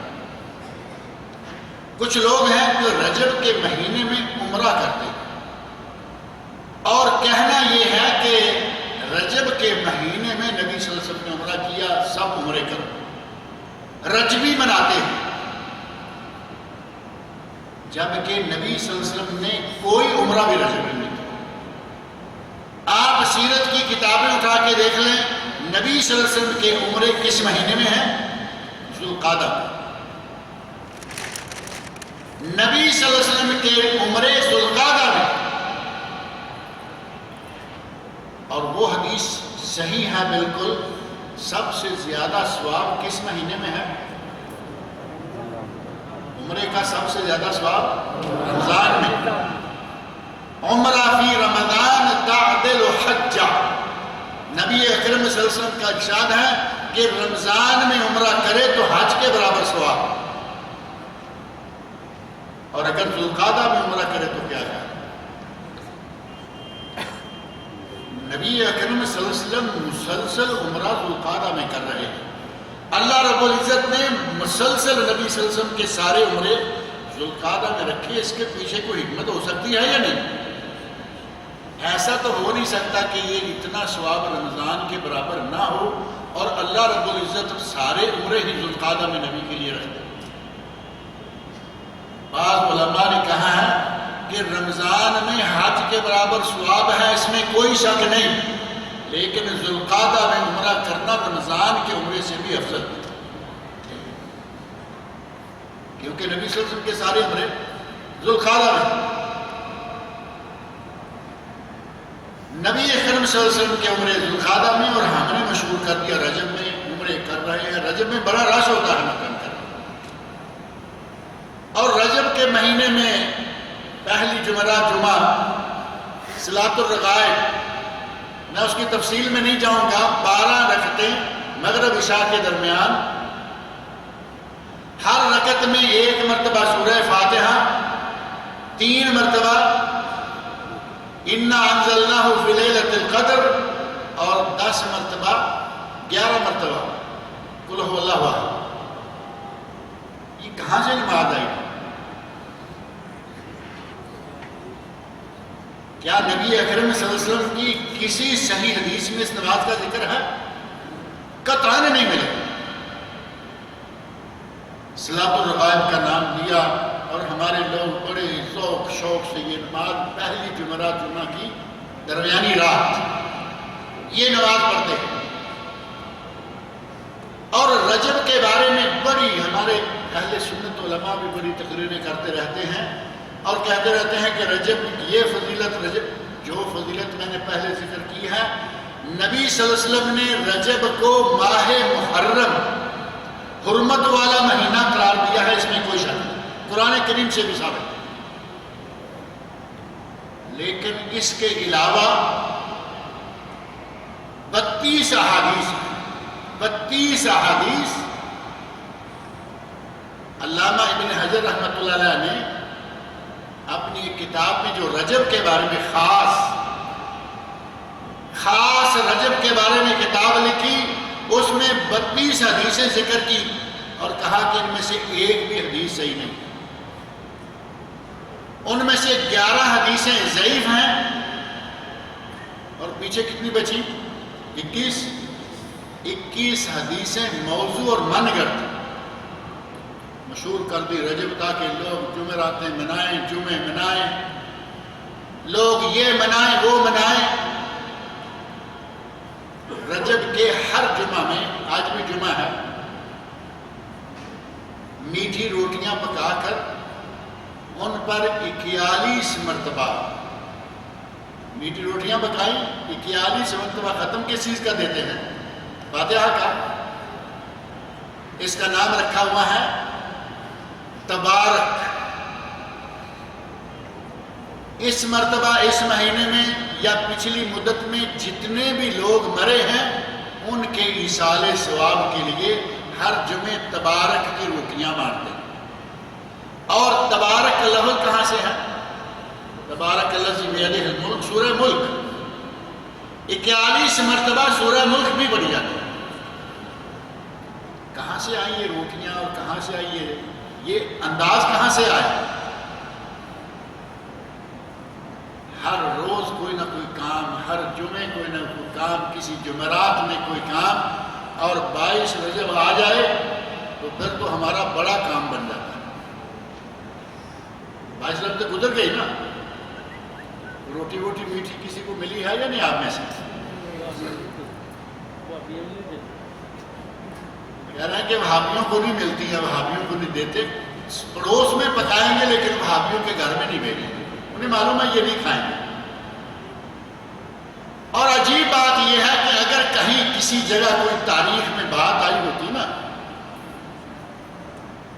کچھ لوگ ہیں جو رجب کے مہینے میں عمرہ کرتے ہیں، اور کہنا یہ ہے کہ رجب کے مہینے میں نبی صلی اللہ علیہ وسلم نے عمرہ کیا، سب عمرے کرو، رجبی مناتے ہیں، جبکہ نبی صلی اللہ علیہ وسلم نے کوئی عمرہ بھی رجب میں نہیں کیا۔ آپ سیرت کی کتابیں اٹھا کے دیکھ لیں، نبی صلی اللہ علیہ وسلم کے عمرے کس مہینے میں ہیں؟ ذوالقعدہ۔ نبی صلی اللہ علیہ وسلم کے عمرے ذوالقعدہ میں، اور وہ حدیث صحیح ہے بالکل، سب سے زیادہ ثواب کس مہینے میں ہے؟ عمرے کا سب سے زیادہ ثواب رمضان میں۔ عمرہ فی رمضان تعدل حجہ، نبی اکرم صلی اللہ علیہ وسلم کا ارشاد ہے کہ رمضان میں عمرہ کرے تو حج کے برابر ثواب، اور اگر ذوالقعدہ میں عمرہ کرے تو کیا ہے؟ نبی اکرم صلی اللہ علیہ وسلم مسلسل عمرہ ذوالقعدہ میں کر رہے ہیں۔ اللہ رب العزت نے مسلسل نبی صلی اللہ علیہ وسلم کے سارے عمرے ذوالقعدہ میں رکھے، اس کے پیچھے کوئی حکمت ہو سکتی ہے یا نہیں؟ ایسا تو ہو نہیں سکتا کہ یہ اتنا ثواب رمضان کے برابر نہ ہو اور اللہ رب العزت سارے عمرے ہی ذوالقعدہ میں نبی کے لیے رکھ دے۔ بعض علماء نے کہا ہے کہ رمضان میں حج کے برابر ثواب ہے، اس میں کوئی شک نہیں، لیکن ذوالقعدہ میں عمرہ کرنا رمضان کے عمرے سے بھی افضل ہے، کیونکہ نبی صلی اللہ علیہ وسلم کے سارے عمرے ذوالقعدہ میں۔ نبی اکرم صلی اللہ علیہ وسلم کے عمرے ذوالقعدہ میں، اور ہم نے مشہور کر دیا رجب میں عمرے کر رہے ہیں۔ رجب میں بڑا رش ہوتا ہے مکہ میں، اور رجب کے مہینے میں پہلی جمعرات جمعہ صلاۃ الرغائب، میں اس کی تفصیل میں نہیں جاؤں گا، 12 رکعتیں مغرب عشاء کے درمیان، ہر رکعت میں 1 مرتبہ سورہ فاتحہ، 3 مرتبہ اِنَّا أَنزَلْنَاهُ فِي لَيْلَةِ الْقَدْرِ، اور 10 مرتبہ 11 مرتبہ قُلْ هُوَ اللَّهُ أَحَدٌ۔ یہ کہاں سے نماز آئی؟ کیا نبی اکرم صلی اللہ علیہ وسلم کی کسی صحیح حدیث میں اس نماز کا ذکر ہے؟ قطعاً نہیں ملے۔ صلاۃ الرغائب کا نام لیا اور ہمارے لوگ بڑے ذوق شوق سے یہ نماز پہلی جمعرات جمعہ کی درمیانی رات یہ نماز پڑھتے ہیں، اور رجب کے بارے میں بڑی ہمارے اہل سنت علماء بھی بڑی تقریریں کرتے رہتے ہیں اور کہتے رہتے ہیں کہ رجب یہ فضیلت، رجب جو فضیلت میں نے پہلے ذکر کی ہے، نبی صلی اللہ علیہ وسلم نے رجب کو ماہ محرم حرمت والا مہینہ قرار دیا ہے، اس میں کوئی شک نہیں، قرآن کریم سے بھی ثابت ہے۔ لیکن اس کے علاوہ 32 احادیث علامہ ابن حجر رحمۃ اللہ علیہ نے اپنی ایک کتاب میں جو رجب کے بارے میں خاص رجب کے بارے میں کتاب لکھی، اس میں 32 حدیثیں ذکر کی اور کہا کہ ان میں سے ایک بھی حدیث صحیح نہیں، ان میں سے 11 حدیثیں ضعیف ہیں، اور پیچھے کتنی بچی؟ 21 حدیثیں موضوع اور من گڑت مشہور کر دی رجب، تاکہ لوگ جمعراتیں منائیں، جمعے منائیں، لوگ یہ منائیں وہ منائیں۔ رجب کے ہر جمعہ میں، آج بھی جمعہ ہے، میٹھی روٹیاں پکا کر ان پر 41 مرتبہ میٹھی روٹیاں پکائیں، 41 مرتبہ ختم کس چیز کا دیتے ہیں؟ فاتحہ کا۔ اس کا نام رکھا ہوا ہے تبارک۔ اس مرتبہ اس مہینے میں یا پچھلی مدت میں جتنے بھی لوگ مرے ہیں ان کے ایصال ثواب کے لیے ہر جمعے تبارک کی روٹیاں مارتے ہیں۔ اور تبارک لفظ کہاں سے ہے؟ تبارک الذی بیدہ الملک، سورہ ملک 41 مرتبہ سورہ ملک بھی پڑھی جاتی ہے۔ کہاں سے آئی یہ روٹیاں اور کہاں سے آئی یہ انداز کہاں سے آیا؟ ہر روز کوئی نہ کوئی کام، ہر جمعے کوئی نہ کوئی کام، کسی جمعرات میں کوئی کام، اور 22 رجب آ جائے تو پھر تو ہمارا بڑا کام بن جاتا ہے۔ 22 رجب تو گزر گئی نا، روٹی ووٹی میٹھی کسی کو ملی ہے یا نہیں آپ میں سے؟ کہہ رہے ہیں کہ وہابیوں کو نہیں ملتی ہے، وہابیوں کو نہیں دیتے، پڑوس میں پکائیں گے لیکن وہابیوں کے گھر میں نہیں بھیجیں گے، انہیں معلوم ہے یہ نہیں کھائیں گے۔ اور عجیب بات یہ ہے کہ اگر کہیں کسی جگہ کوئی تاریخ میں بات آئی ہوتی نا،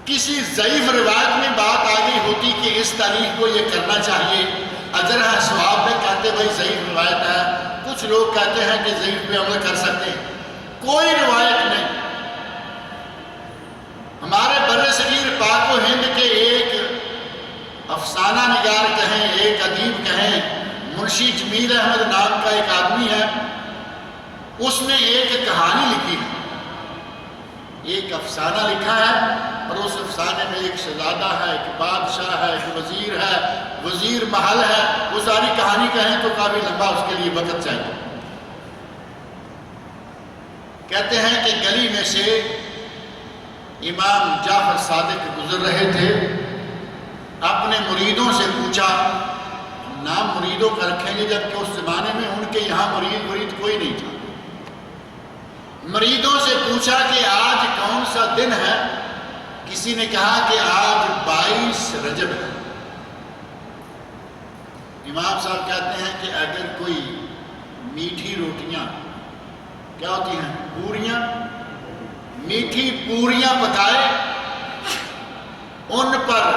کسی ضعیف روایت میں بات آ گئی ہوتی کہ اس تاریخ کو یہ کرنا چاہیے، اجر ہے ثواب میں، کہتے بھائی ضعیف روایت ہے، کچھ لوگ کہتے ہیں کہ ضعیف پہ عمل کر سکتے ہیں، کوئی روایت نہیں۔ ہمارے بر صغیر پاک و ہند کے ایک افسانہ نگار کہیں، ایک ادیب کہیں، منشی جمیل احمد نام کا ایک آدمی ہے، اس نے ایک کہانی لکھی ہے، ایک افسانہ لکھا ہے اور اس افسانے میں ایک شہزادہ ہے، ایک بادشاہ ہے، ایک وزیر ہے، وزیر محل ہے، وہ ساری کہانی کہیں تو کافی لمبا اس کے لیے وقت چاہیے۔ کہتے ہیں کہ گلی میں سے امام جعفر صادق گزر رہے تھے، اپنے مریدوں سے پوچھا، نام مریدوں کا رکھیں گے جبکہ اس زمانے میں ان کے یہاں مرید کوئی نہیں تھا، مریدوں سے پوچھا کہ آج کون سا دن ہے؟ کسی نے کہا کہ آج 22 رجب ہے۔ امام صاحب کہتے ہیں کہ اگر کوئی میٹھی روٹیاں کیا ہوتی ہیں، پوریاں، میٹھی پوریاں پکائے، ان پر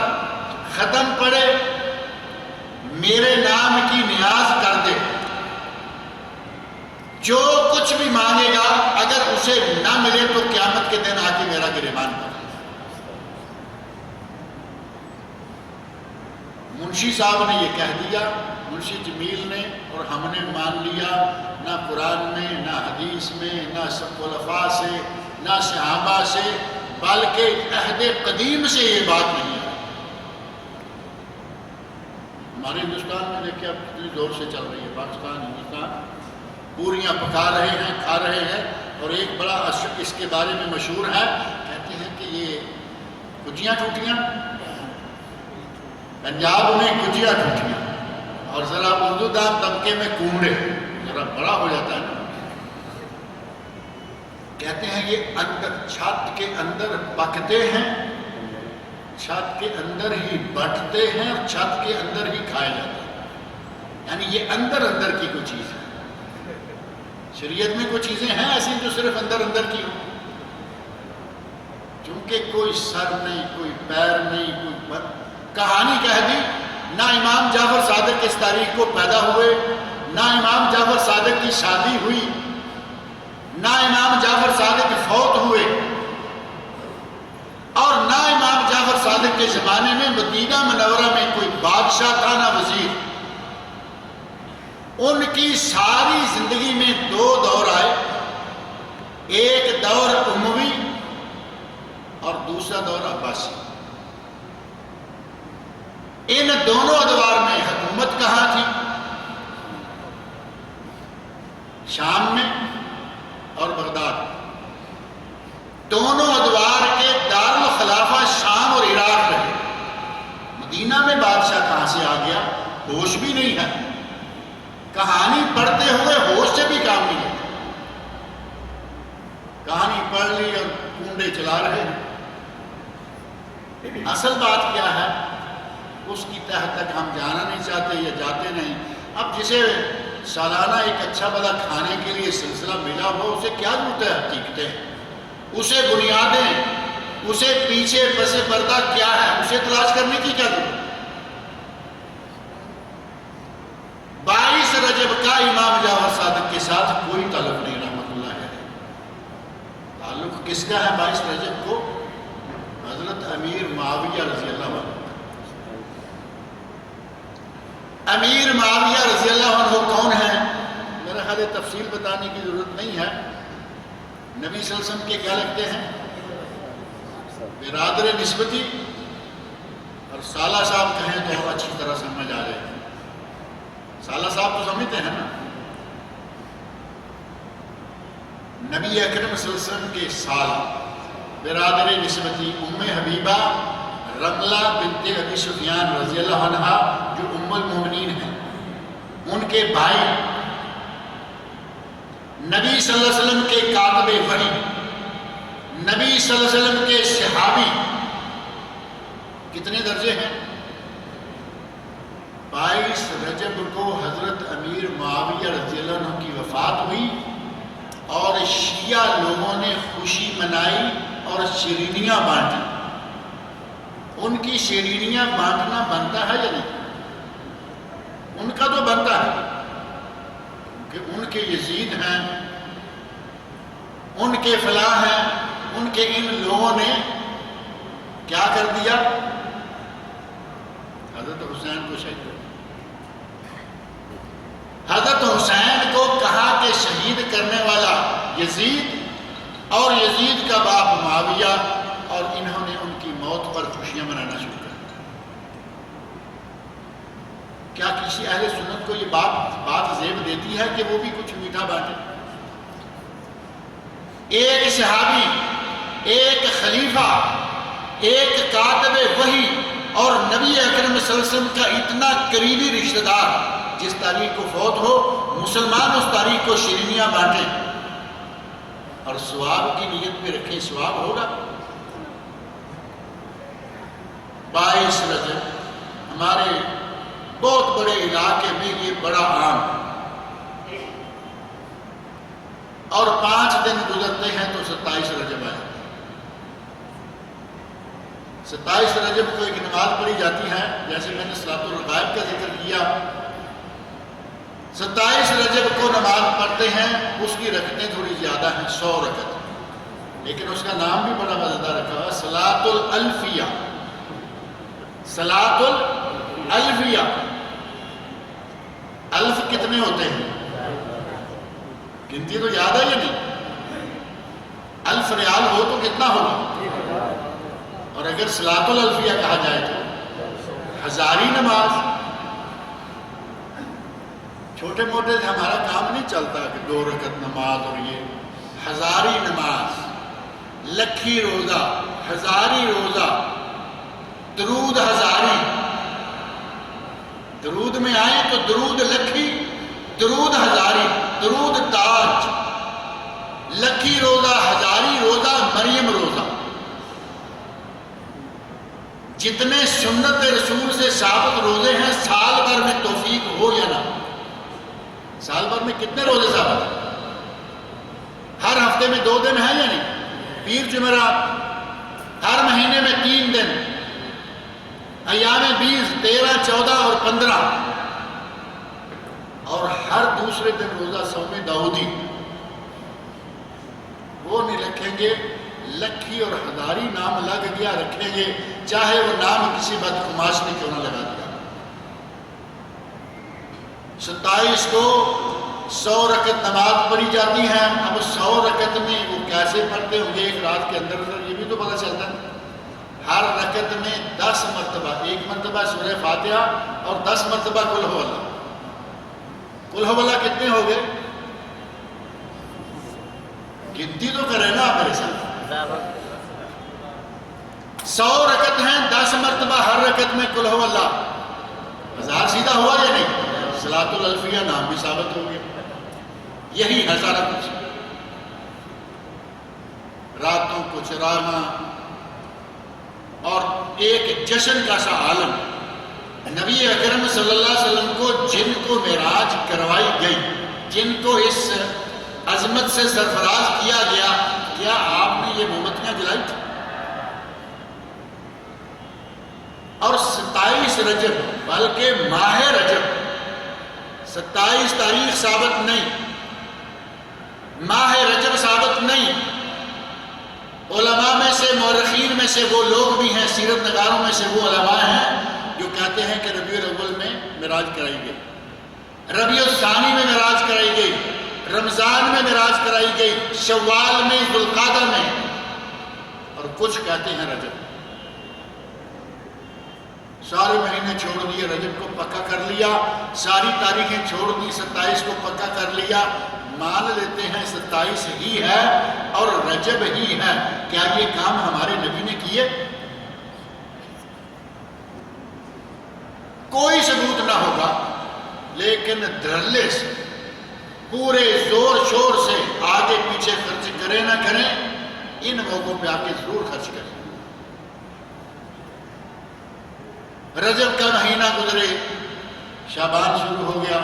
ختم پڑے، میرے نام کی نیاز کر دے، جو کچھ بھی مانگے گا اگر اسے نہ ملے تو قیامت کے دن آ کے میرا گریبان کر۔ منشی صاحب نے یہ کہہ دیا، منشی جمیل نے، اور ہم نے مان لیا، نہ قرآن میں، نہ حدیث میں، نہ خلفاء سے، نہ صحابہ سے، بلکہ عہد قدیم سے یہ بات نہیں ہے۔ ہمارے ہندوستان میں دیکھیں اب کتنی زور سے چل رہی ہے، پاکستان، ہندوستان، پوریاں پکا رہے ہیں، کھا رہے ہیں، اور ایک بڑا اس کے بارے میں مشہور ہے، کہتے ہیں کہ یہ کجیاں ٹوٹیاں، پنجاب میں کجیاں ٹوٹیاں، اور ذرا اردو دام طبقے میں کومڑے، ذرا بڑا ہو جاتا ہے نا۔ کہتے ہیں یہ اندر چھت کے اندر پکتے ہیں، چھت کے اندر ہی بٹتے ہیں، اور چھت کے اندر ہی کھائے جاتے ہیں، یعنی یہ اندر کی کوئی چیز ہے۔ شریعت میں کچھ چیزیں ہیں ایسی جو صرف اندر کی ہوں، چونکہ کوئی سر نہیں، کوئی پیر نہیں، کوئی کہانی کہہ دی، نہ امام جعفر صادق اس تاریخ کو پیدا ہوئے، نہ امام جعفر صادق کی شادی ہوئی، نہ امام جعفر صادق فوت ہوئے، اور نہ امام جعفر صادق کے زمانے میں مدینہ منورہ میں کوئی بادشاہ تھا، نہ وزیر۔ ان کی ساری زندگی میں 2 دور آئے، ایک دور اموی اور دوسرا دور عباسی۔ ان دونوں ادوار میں حکومت کہاں تھی؟ شام میں اور بغداد۔ دونوں ادوار کے دارالخلافہ شام اور عراق رہے۔ مدینہ میں بادشاہ کہاں سے آ گیا؟ ہوش بھی نہیں ہے، کہانی پڑھتے ہوئے ہوش سے بھی کام نہیں ہے، کہانی پڑھ لی اور کنڈے چلا رہے ہیں۔ اصل بات کیا ہے اس کی تہ تک ہم جانا نہیں چاہتے یا جاتے نہیں۔ اب جسے سالانہ ایک اچھا بھلا کھانے کے لیے سلسلہ ملا ہو، اسے کیا ضرورت ہے حقیقتیں، اسے بنیادیں، اسے پیچھے پس پردہ کیا ہے، اسے تلاش کرنے کی کیا ضرورت ہے؟ 22 رجب کا امام جعفر صادق کے ساتھ کوئی تعلق نہیں، رحمت اللہ ہے۔ تعلق کس کا ہے 22 رجب کو؟ حضرت امیر معاویہ رضی اللہ عنہ۔ امیر معاویہ رضی اللہ عنہ کون ہیں؟ میرا خیال تفصیل بتانے کی ضرورت نہیں ہے، نبی صلی اللہ علیہ وسلم کے کیا لگتے ہیں؟ برادر نسبتی، اور سالہ صاحب کہیں تو اور اچھی طرح سمجھ آ جائے۔ سالہ صاحب تو سمجھتے ہیں نا، نبی اکرم صلی اللہ علیہ وسلم کے سالہ، برادر نسبتی، ام حبیبہ رملہ بنت ابی سفیان رضی اللہ عنہ جو ام المومنین ہیں، ان کے بھائی، نبی صلی اللہ علیہ وسلم کے کاتب وحی، نبی صلی اللہ علیہ وسلم کے صحابی، کتنے درجے ہیں؟ 22 رجب کو حضرت امیر معاویہ رضی اللہ عنہ کی وفات ہوئی، اور شیعہ لوگوں نے خوشی منائی اور شیرینیاں بانٹی۔ ان کی شیرینیاں بانٹنا بنتا ہے یا نہیں؟ ان کا تو بنتا ہے، کہ ان کے یزید ہیں، ان کے فلاں ہیں، ان کے ان لوگوں نے کیا کر دیا؟ حضرت حسین کو شہید کر دیا۔ حضرت حسین کو کہا کہ شہید کرنے والا یزید اور یزید کا باپ معاویہ، اور انہوں نے ان کی موت پر خوشیاں منانا شروع کر دیں۔ کیا کسی اہل سنت کو یہ بات زیب دیتی ہے کہ وہ بھی کچھ میٹھا بانٹے؟ ایک صحابی، ایک خلیفہ، ایک کاتب وحی اور نبی اکرم صلی اللہ علیہ وسلم کا اتنا قریبی رشتہ دار جس تاریخ کو فوت ہو، مسلمان اس تاریخ کو شیرینیاں بانٹے اور ثواب کی نیت پہ رکھے، ثواب ہوگا؟ 22 رجب ہمارے بہت بڑے علاقے میں یہ بڑا عام ہے، اور 5 دن گزرتے ہیں تو 27 رجب آئے۔ 27 رجب کو ایک نماز پڑھی جاتی ہے، جیسے میں نے صلاۃ الرغائب کا ذکر کیا۔ 27 رجب کو نماز پڑھتے ہیں، اس کی رکعتیں تھوڑی زیادہ ہیں، 100 رکعت، لیکن اس کا نام بھی بڑا مزیدار رکھا ہوا، صلاۃ الالفیہ۔ صلاۃ الالفیہ، الف کتنے ہوتے ہیں؟ گنتی تو یاد ہے یا نہیں؟ الف ریال ہو تو کتنا ہوگا؟ اور اگر صلاۃ الالفیہ کہا جائے تو ہزاری نماز۔ چھوٹے موٹے سے ہمارا کام نہیں چلتا کہ 2 رکعت نماز اور یہ ہزاری نماز، لکھی روزہ، ہزاری روزہ، درود ہزاری، درود میں آئے تو درود لکھی، درود ہزاری، درود تاج، لکھی روزہ، ہزاری روزہ، مریم روزہ۔ جتنے سنت رسول سے ثابت روزے ہیں، سال بھر میں توفیق ہو یا نہ، سال بھر میں کتنے روزے ثابت ہیں؟ ہر ہفتے میں 2 دن ہیں یا نہیں؟ پیر جمعرات، ہر مہینے میں 3 دن، ایام 20، 13، 14 اور 15، اور ہر دوسرے دن روزہ صوم داؤدی۔ وہ نہیں رکھیں گے، لکھی اور ہزاری نام لگ گیا رکھیں گے، چاہے وہ نام کسی بدخماش نے کیوں نہ لگا دیا۔ 27 کو 100 رکعت نماز پڑھی جاتی ہے۔ اب 100 رکعت میں وہ کیسے پڑھتے ہوں گے ایک رات کے اندر، یہ بھی تو پتہ چلتا ہے۔ ہر رکعت میں 10 مرتبہ، 1 مرتبہ سورہ فاتحہ اور 10 مرتبہ قل ہو اللہ۔ قل ہو اللہ کتنے ہو گئے؟ گنتی تو کرے نا میرے ساتھ۔ 100 رکعت ہیں، 10 مرتبہ ہر رکعت میں قل ہو اللہ، 1000 سیدھا ہوا یا نہیں؟ صلاۃ الالفیہ نام بھی ثابت ہو گیا۔ یہی ہے سارا کچھ، راتوں کو چراغاں اور ایک جشن کا سا عالم۔ نبی اکرم صلی اللہ علیہ وسلم کو جن کو معراج کروائی گئی، جن کو اس عظمت سے سرفراز کیا گیا، کیا آپ نے یہ موم بتیاں جلائی تھی؟ اور 27 رجب بلکہ ماہ رجب، 27 تاریخ ثابت نہیں، ماہ رجب ثابت نہیں۔ علماء میں سے، مورخین میں سے وہ لوگ بھی ہیں، سیرت نگاروں میں سے وہ علماء ہیں جو کہتے ہیں کہ ربیع الاول میں معراج کرائی گئی، ربیع الثانی میں معراج کرائی گئی، رمضان میں معراج کرائی گئی، شوال میں، ذوالقعدہ میں، اور کچھ کہتے ہیں رجب۔ سارے مہینے چھوڑ دیے، رجب کو پکا کر لیا، ساری تاریخیں چھوڑ دی، 27 کو پکا کر لیا، مان لیتے ہیں 27 ہی ہے اور رجب ہی ہے۔ کیا یہ کام ہمارے نبی نے کیے؟ کوئی ثبوت نہ ہوگا، لیکن دھڑلے سے، پورے زور شور سے آگے پیچھے خرچ کریں نہ کریں، ان موقعوں پہ آ کے ضرور خرچ کریں۔ رجب کا مہینہ گزرے، شعبان شروع ہو گیا۔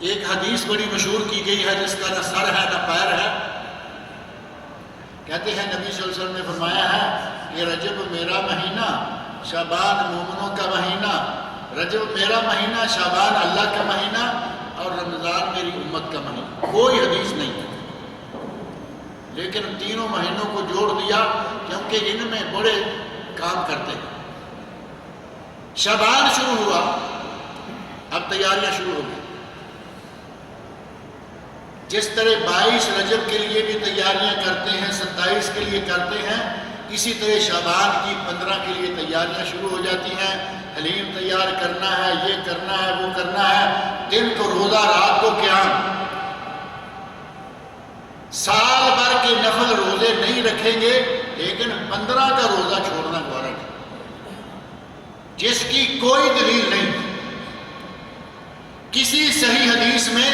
ایک حدیث بڑی مشہور کی گئی ہے جس کا نہ سر ہے نہ پیر ہے۔ کہتے ہیں نبی صلی اللہ علیہ وسلم نے فرمایا ہے کہ رجب میرا مہینہ، شعبان مومنوں کا مہینہ، رجب میرا مہینہ، شعبان اللہ کا مہینہ، اور رمضان میری امت کا مہینہ۔ کوئی حدیث نہیں ہے، لیکن تینوں مہینوں کو جوڑ دیا کیونکہ ان میں بڑے کام کرتے ہیں۔ شعبان شروع ہوا، اب تیاریاں شروع ہو گئی۔ جس طرح 22 رجب کے لیے بھی تیاریاں کرتے ہیں، 27 کے لیے کرتے ہیں، اسی طرح شعبان کی 15 کے لیے تیاریاں شروع ہو جاتی ہیں، حلیم تیار کرنا ہے، یہ کرنا ہے، وہ کرنا ہے، دن کو روزہ رات کو قیام۔ سال بھر کے نفل روزے نہیں رکھیں گے لیکن 15 کا روزہ چھوڑنا گوارا نہیں، جس کی کوئی دلیل نہیں۔ کسی صحیح حدیث میں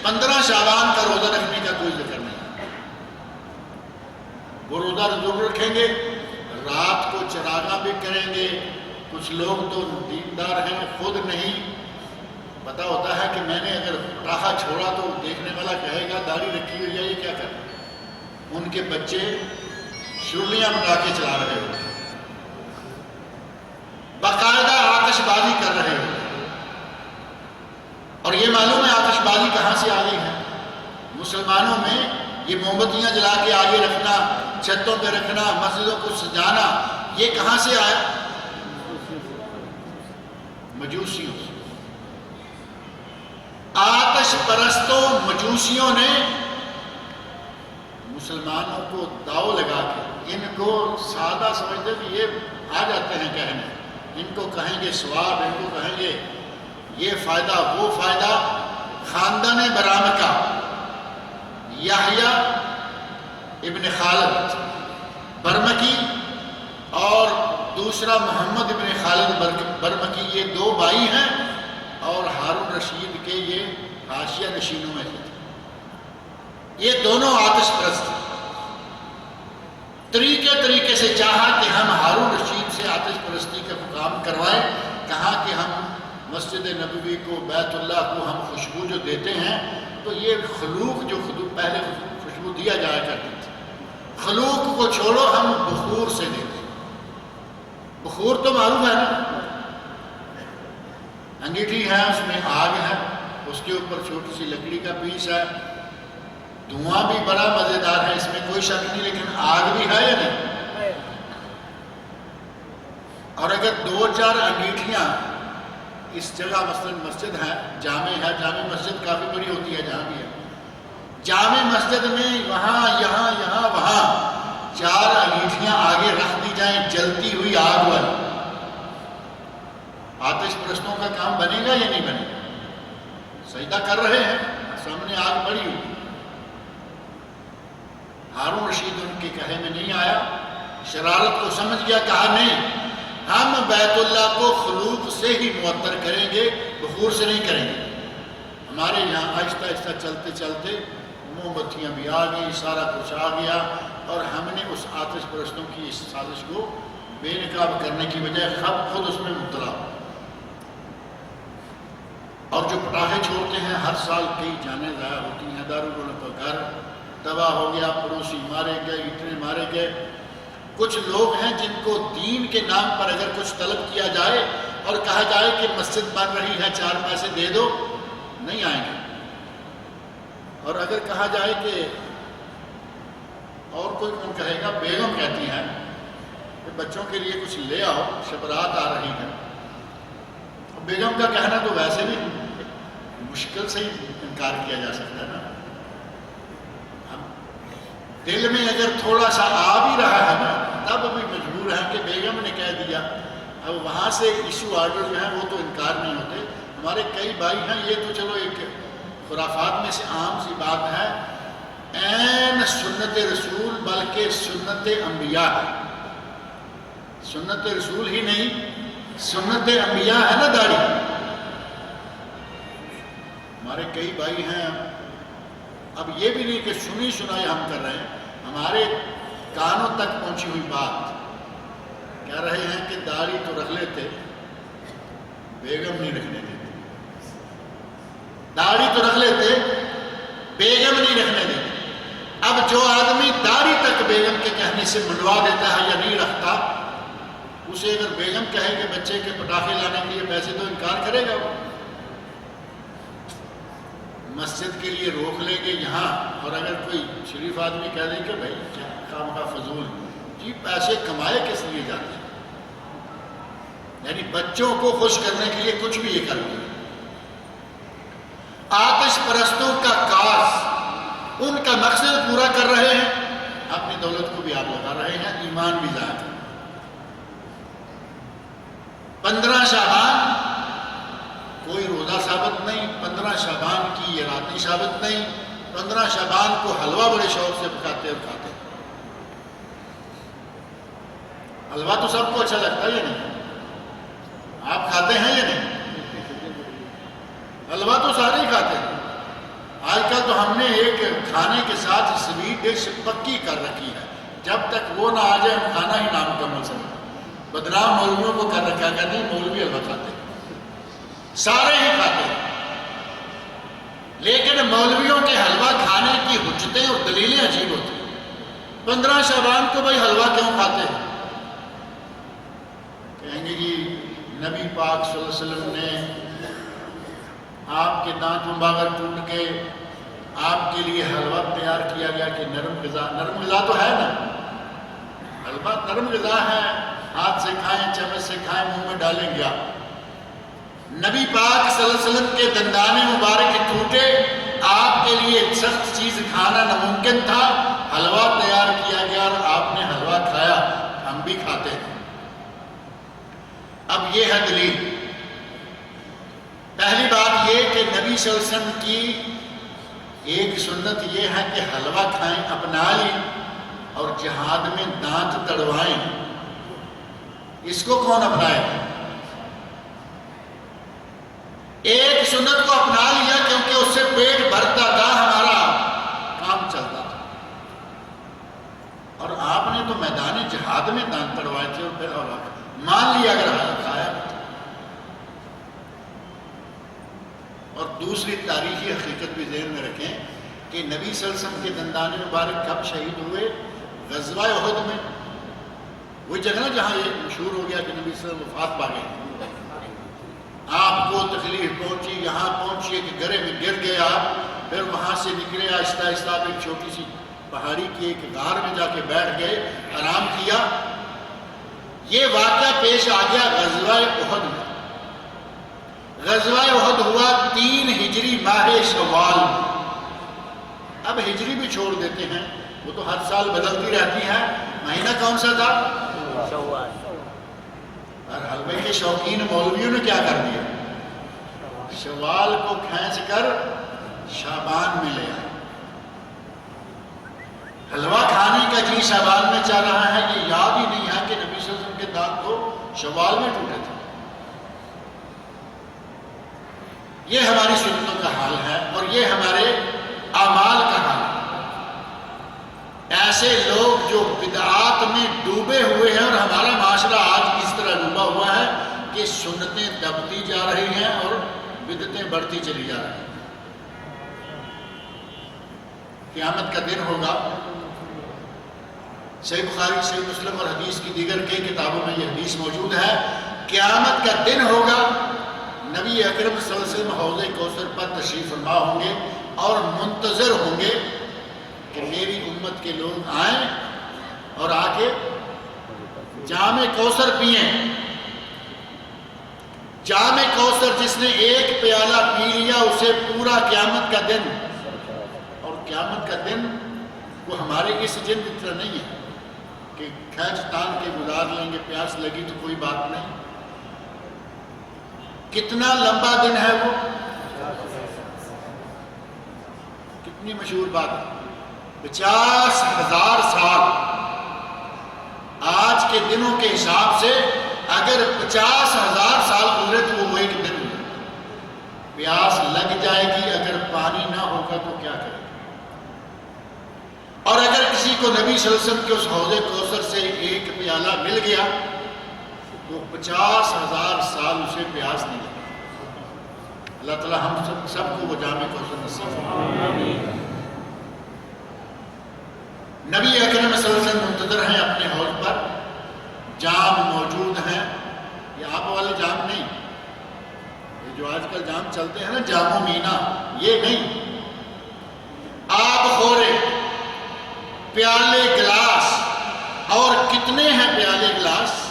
15 شعبان کا روزہ رکھنے کا کوئی ذکر نہیں۔ وہ روزہ ضرور رکھیں گے، رات کو چراغاں بھی کریں گے۔ کچھ لوگ تو دیندار ہیں، خود نہیں پتا ہوتا ہے کہ میں نے اگر پٹاخہ چھوڑا تو دیکھنے والا کہے گا داڑھی رکھی ہوئی ہے، یہ کیا کر، ان کے بچے شرلیاں بنا کے چلا رہے ہوتے ہیں، باقاعدہ آتش بازی کر رہے ہوتے ہیں۔ اور یہ معلوم ہے آتش بازی کہاں سے آ گئی ہے؟ مسلمانوں میں یہ موم بتیاں جلا کے آگے رکھنا، چھتوں پہ رکھنا، مسجدوں کو سجانا، یہ کہاں سے آیا؟ مجوسیوں سے۔ آتش پرستوں مجوسیوں نے مسلمانوں کو داؤ لگا کے، ان کو سادہ سمجھتے کہ یہ آ جاتے ہیں کہنے، ان کو کہیں گے ثواب، ان کو کہیں گے یہ فائدہ وہ فائدہ۔ خاندان برامکہ یحییٰ ابن خالد برمکی اور دوسرا محمد ابن خالد برمکی، یہ دو بھائی ہیں اور ہارون رشید کے یہ حاشیہ نشینوں میں تھے۔ یہ دونوں آتش پرست تھے، طریقے سے چاہا کہ ہم ہارون رشید سے آتش پرستی کا کام کروائیں۔ کہا کہ ہم مسجد نبوی کو، بیت اللہ کو ہم خوشبو جو دیتے ہیں تو یہ خلوق جو پہلے خوشبو دیا جایا کرتی تھی، خلوق کو چھوڑو، ہم بخور سے دیتے ہیں۔ بخور تو معروف ہے نا، انگیٹھی ہے، اس میں آگ ہے، اس کے اوپر چھوٹی سی لکڑی کا پیس ہے، دھواں بھی بڑا مزیدار ہے، اس میں کوئی شک نہیں، لیکن آگ بھی ہے یا نہیں؟ اور اگر 2-4 انگیٹھیاں اس جگہ مثلا مسجد ہے، جامع مسجد کافی بڑی ہوتی ہے جہاں بھی ہے، جامع مسجد میں یہاں وہاں 4 انگیٹھیاں آگے رکھ دی جائیں جلتی ہوئی آگ والی، آتش پرستوں کا کام بنے گا یا نہیں بنے گا؟ سجدہ کر رہے ہیں، سامنے آگ بڑی ہوئی۔ ہارون رشید ان کے کہے میں نہیں آیا، شرارت کو سمجھ گیا، کہا نہیں، ہم بیت اللہ کو خلوق سے ہی معطر کریں گے، بخور سے نہیں کریں گے۔ ہمارے یہاں آہستہ آہستہ چلتے چلتے موم بتیاں بھی آ گئی، سارا کچھ آ گیا، اور ہم نے اس آتش پرستوں کی اس سازش کو بے نقاب کرنے کی بجائے خود اس میں مبتلا ہو۔ اور جو پٹاخے چھوڑتے ہیں، ہر سال کئی جانیں ضائع ہوتی ہیں، دارالعلوم کا گھر تباہ ہو گیا، پڑوسی مارے گئے، اتنے مارے گئے۔ کچھ لوگ ہیں جن کو دین کے نام پر اگر کچھ طلب کیا جائے اور کہا جائے کہ مسجد بن رہی ہے 4 پیسے دے دو، نہیں آئیں گے۔ اور اگر کہا جائے کہ اور کوئی کون کہے گا، بیگم کہتی ہیں کہ بچوں کے لیے کچھ لے آؤ، شبرات آ رہی ہے، بیگم کا کہنا تو ویسے بھی مشکل سے ہی انکار کیا جا سکتا ہے نا۔ دل میں اگر تھوڑا سا آ بھی رہا ہے نا، تب بھی مجبور ہے کہ بیگم نے کہہ دیا۔ اب وہاں سے ایشو آرڈر جو ہیں وہ تو انکار نہیں ہوتے۔ ہمارے کئی بھائی ہیں، یہ تو چلو ایک خرافات میں سے عام سی بات ہے، عین سنت رسول بلکہ سنت انبیاء ہے۔ سنت رسول ہی نہیں، سنت انبیاء ہے نا داڑھی۔ ہمارے کئی بھائی ہیں، اب یہ بھی نہیں کہ سنی سنائی ہم کر رہے ہیں، ہمارے کانوں تک پہنچی ہوئی بات کہہ رہے ہیں کہ داڑھی تو رکھ لیتے، بیگم نہیں رکھنے دیتے۔ داڑھی تو رکھ لیتے، بیگم نہیں رکھنے دیتے۔ اب جو آدمی داڑھی تک بیگم کے کہنے سے منڈوا دیتا ہے یا نہیں رکھتا، اسے اگر بیگم کہے کہ بچے کے پٹاخے لانے کے لیے پیسے تو انکار کرے گا وہ۔ مسجد کے لیے روک لیں گے یہاں، اور اگر کوئی شریف آدمی کہہ دے کہ بھائی کیا کام کا فضول، جی پیسے کمائے کس لیے جاتے ہیں؟ یعنی بچوں کو خوش کرنے کے لیے کچھ بھی یہ کر دیں۔ آتش پرستوں کا کاز، ان کا مقصد پورا کر رہے ہیں، اپنی دولت کو بھی آپ لگا رہے ہیں، ایمان بھی ضائع ہے۔ 15 شعبان کوئی روزہ ثابت نہیں، 15 شعبان کی یہ راتیں ثابت نہیں، 15 شعبان کو حلوہ بڑے شوق سے پکاتے اور کھاتے۔ حلوہ تو سب کو اچھا لگتا ہے یا نہیں؟ آپ کھاتے ہیں یا نہیں؟ حلوہ تو سارے ہی کھاتے ہیں۔ آج کل تو ہم نے ایک کھانے کے ساتھ سویٹ ڈش پکی کر رکھی ہے، جب تک وہ نہ آ جائے ہم کھانا ہی نہ مکمل سمجھیں۔ بدنام مولویوں کو کر رکھا کہ نہیں مولوی حلوہ کھاتے ہیں، سارے ہی کھاتے ہیں، لیکن مولویوں کے حلوہ کھانے کی حجتیں اور دلیلیں عجیب ہوتی ہیں۔ 15 شعبان کو بھائی حلوہ کیوں کھاتے ہیں؟ کہیں گے جی نبی پاک صلی اللہ علیہ وسلم نے آپ کے دانت مباغر ٹوٹ کے آپ کے لیے حلوہ تیار کیا گیا کہ نرم غذا تو ہے نا، حلوہ نرم غذا ہے، ہاتھ سے کھائیں، چمچ سے کھائیں، منہ میں ڈالیں گیا۔ نبی پاک صلی اللہ علیہ وسلم کے دندان مبارک ٹوٹے، آپ کے لیے سخت چیز کھانا ناممکن تھا، حلوہ تیار کیا گیا اور آپ نے حلوہ کھایا، ہم بھی کھاتے ہیں۔ اب یہ ہے دلیل۔ پہلی بات یہ کہ نبی صلی اللہ علیہ وسلم کی ایک سنت یہ ہے کہ حلوہ کھائیں، اپنا لیں اور جہاد میں دانت تڑوائیں۔ اس کو کون اپنائے؟ ایک سنت کو اپنا لیا کیونکہ اس سے پیٹ بھرتا تھا، ہمارا کام چلتا تھا، اور آپ نے تو میدان جہاد میں دانت تڑوائے تھے اور پھر مان لیا اگر حلوہ کھایا۔ اور دوسری تاریخی حقیقت بھی ذہن میں رکھیں کہ نبی صلی اللہ علیہ وسلم کے دندان مبارک کب شہید ہوئے؟ غزوہ احد میں، وہی جگہ جہاں یہ مشہور ہو گیا کہ نبی صلی اللہ علیہ وسلم وفات پا گئے۔ آپ کو تکلیف پہنچی، یہاں پہنچی کہ گرے میں گر گئے آپ، پھر وہاں سے نکلے آہستہ آہستہ آپ ایک چھوٹی سی پہاڑی کی ایک غار میں جا کے بیٹھ گئے، آرام کیا۔ یہ واقعہ پیش آ گیا غزوہ احد میں۔ غزوہ احد ہوا 3 ہجری ماہ شوال میں۔ اب ہجری بھی چھوڑ دیتے ہیں، وہ تو ہر سال بدلتی رہتی ہے، مہینہ کون سا تھا؟ شوال۔ اور حلوے کے شوقین مولویوں نے کیا کر دیا؟ شوال کو کھینچ کر شعبان میں لے آئے۔ حلوہ کھانے کا جی شعبان میں چل رہا ہے، یہ یاد ہی نہیں ہے کہ نبی صلی اللہ علیہ وسلم کے دانت تو شوال میں ٹوٹے تھے۔ یہ ہماری سنتوں کا حال ہے اور یہ ہمارے اعمال کا حال ہے۔ ایسے لوگ جو بدعات میں ڈوبے ہوئے ہیں، اور ہمارا معاشرہ آج اس طرح ڈوبا ہوا ہے کہ سنتیں دبتی جا رہی ہیں اور بدعتیں بڑھتی چلی جا رہی ہیں۔ قیامت کا دن ہوگا، صحیح بخاری، صحیح مسلم اور حدیث کی دیگر کئی کتابوں میں یہ حدیث موجود ہے۔ قیامت کا دن ہوگا، نبی اکرم صلی اللہ علیہ وسلم حوض کوثر پر تشریف فرما ہوں گے اور منتظر ہوں گے کہ میری امت کے لوگ آئیں اور آ کے جام کوثر پئیں۔ جام کوثر جس نے ایک پیالہ پی لیا اسے پورا قیامت کا دن، اور قیامت کا دن وہ ہمارے اس جن کی طرح نہیں ہے کہ کھینچ تان کے گزار لیں گے، پیاس لگی تو کوئی بات نہیں۔ کتنا لمبا دن ہے وہ، کتنی مشہور بات ہے، 50,000 سال۔ آج کے دنوں کے حساب سے اگر 50,000 سال گزرے تو وہ ایک دن گزرے۔ پیاس لگ جائے گی، اگر پانی نہ ہوگا تو کیا کرے گا؟ اور اگر کسی کو نبی صلی اللہ علیہ وسلم کے اس حوض کوثر سے ایک پیالہ مل گیا تو 50,000 سال اسے پیاس نہیں لگی۔ اللہ تعالی ہم سب کو وہ جام کوثر نصیب فرمائے۔ نبی اکرم صلی اللہ علیہ وسلم منتظر ہیں اپنے حوض پر، جام موجود ہیں۔ یہ آپ والے جام نہیں، یہ جو آج کل جام چلتے ہیں نا، جام و مینا، یہ نہیں، آب خورے، پیالے، گلاس، اور کتنے ہیں پیالے گلاس؟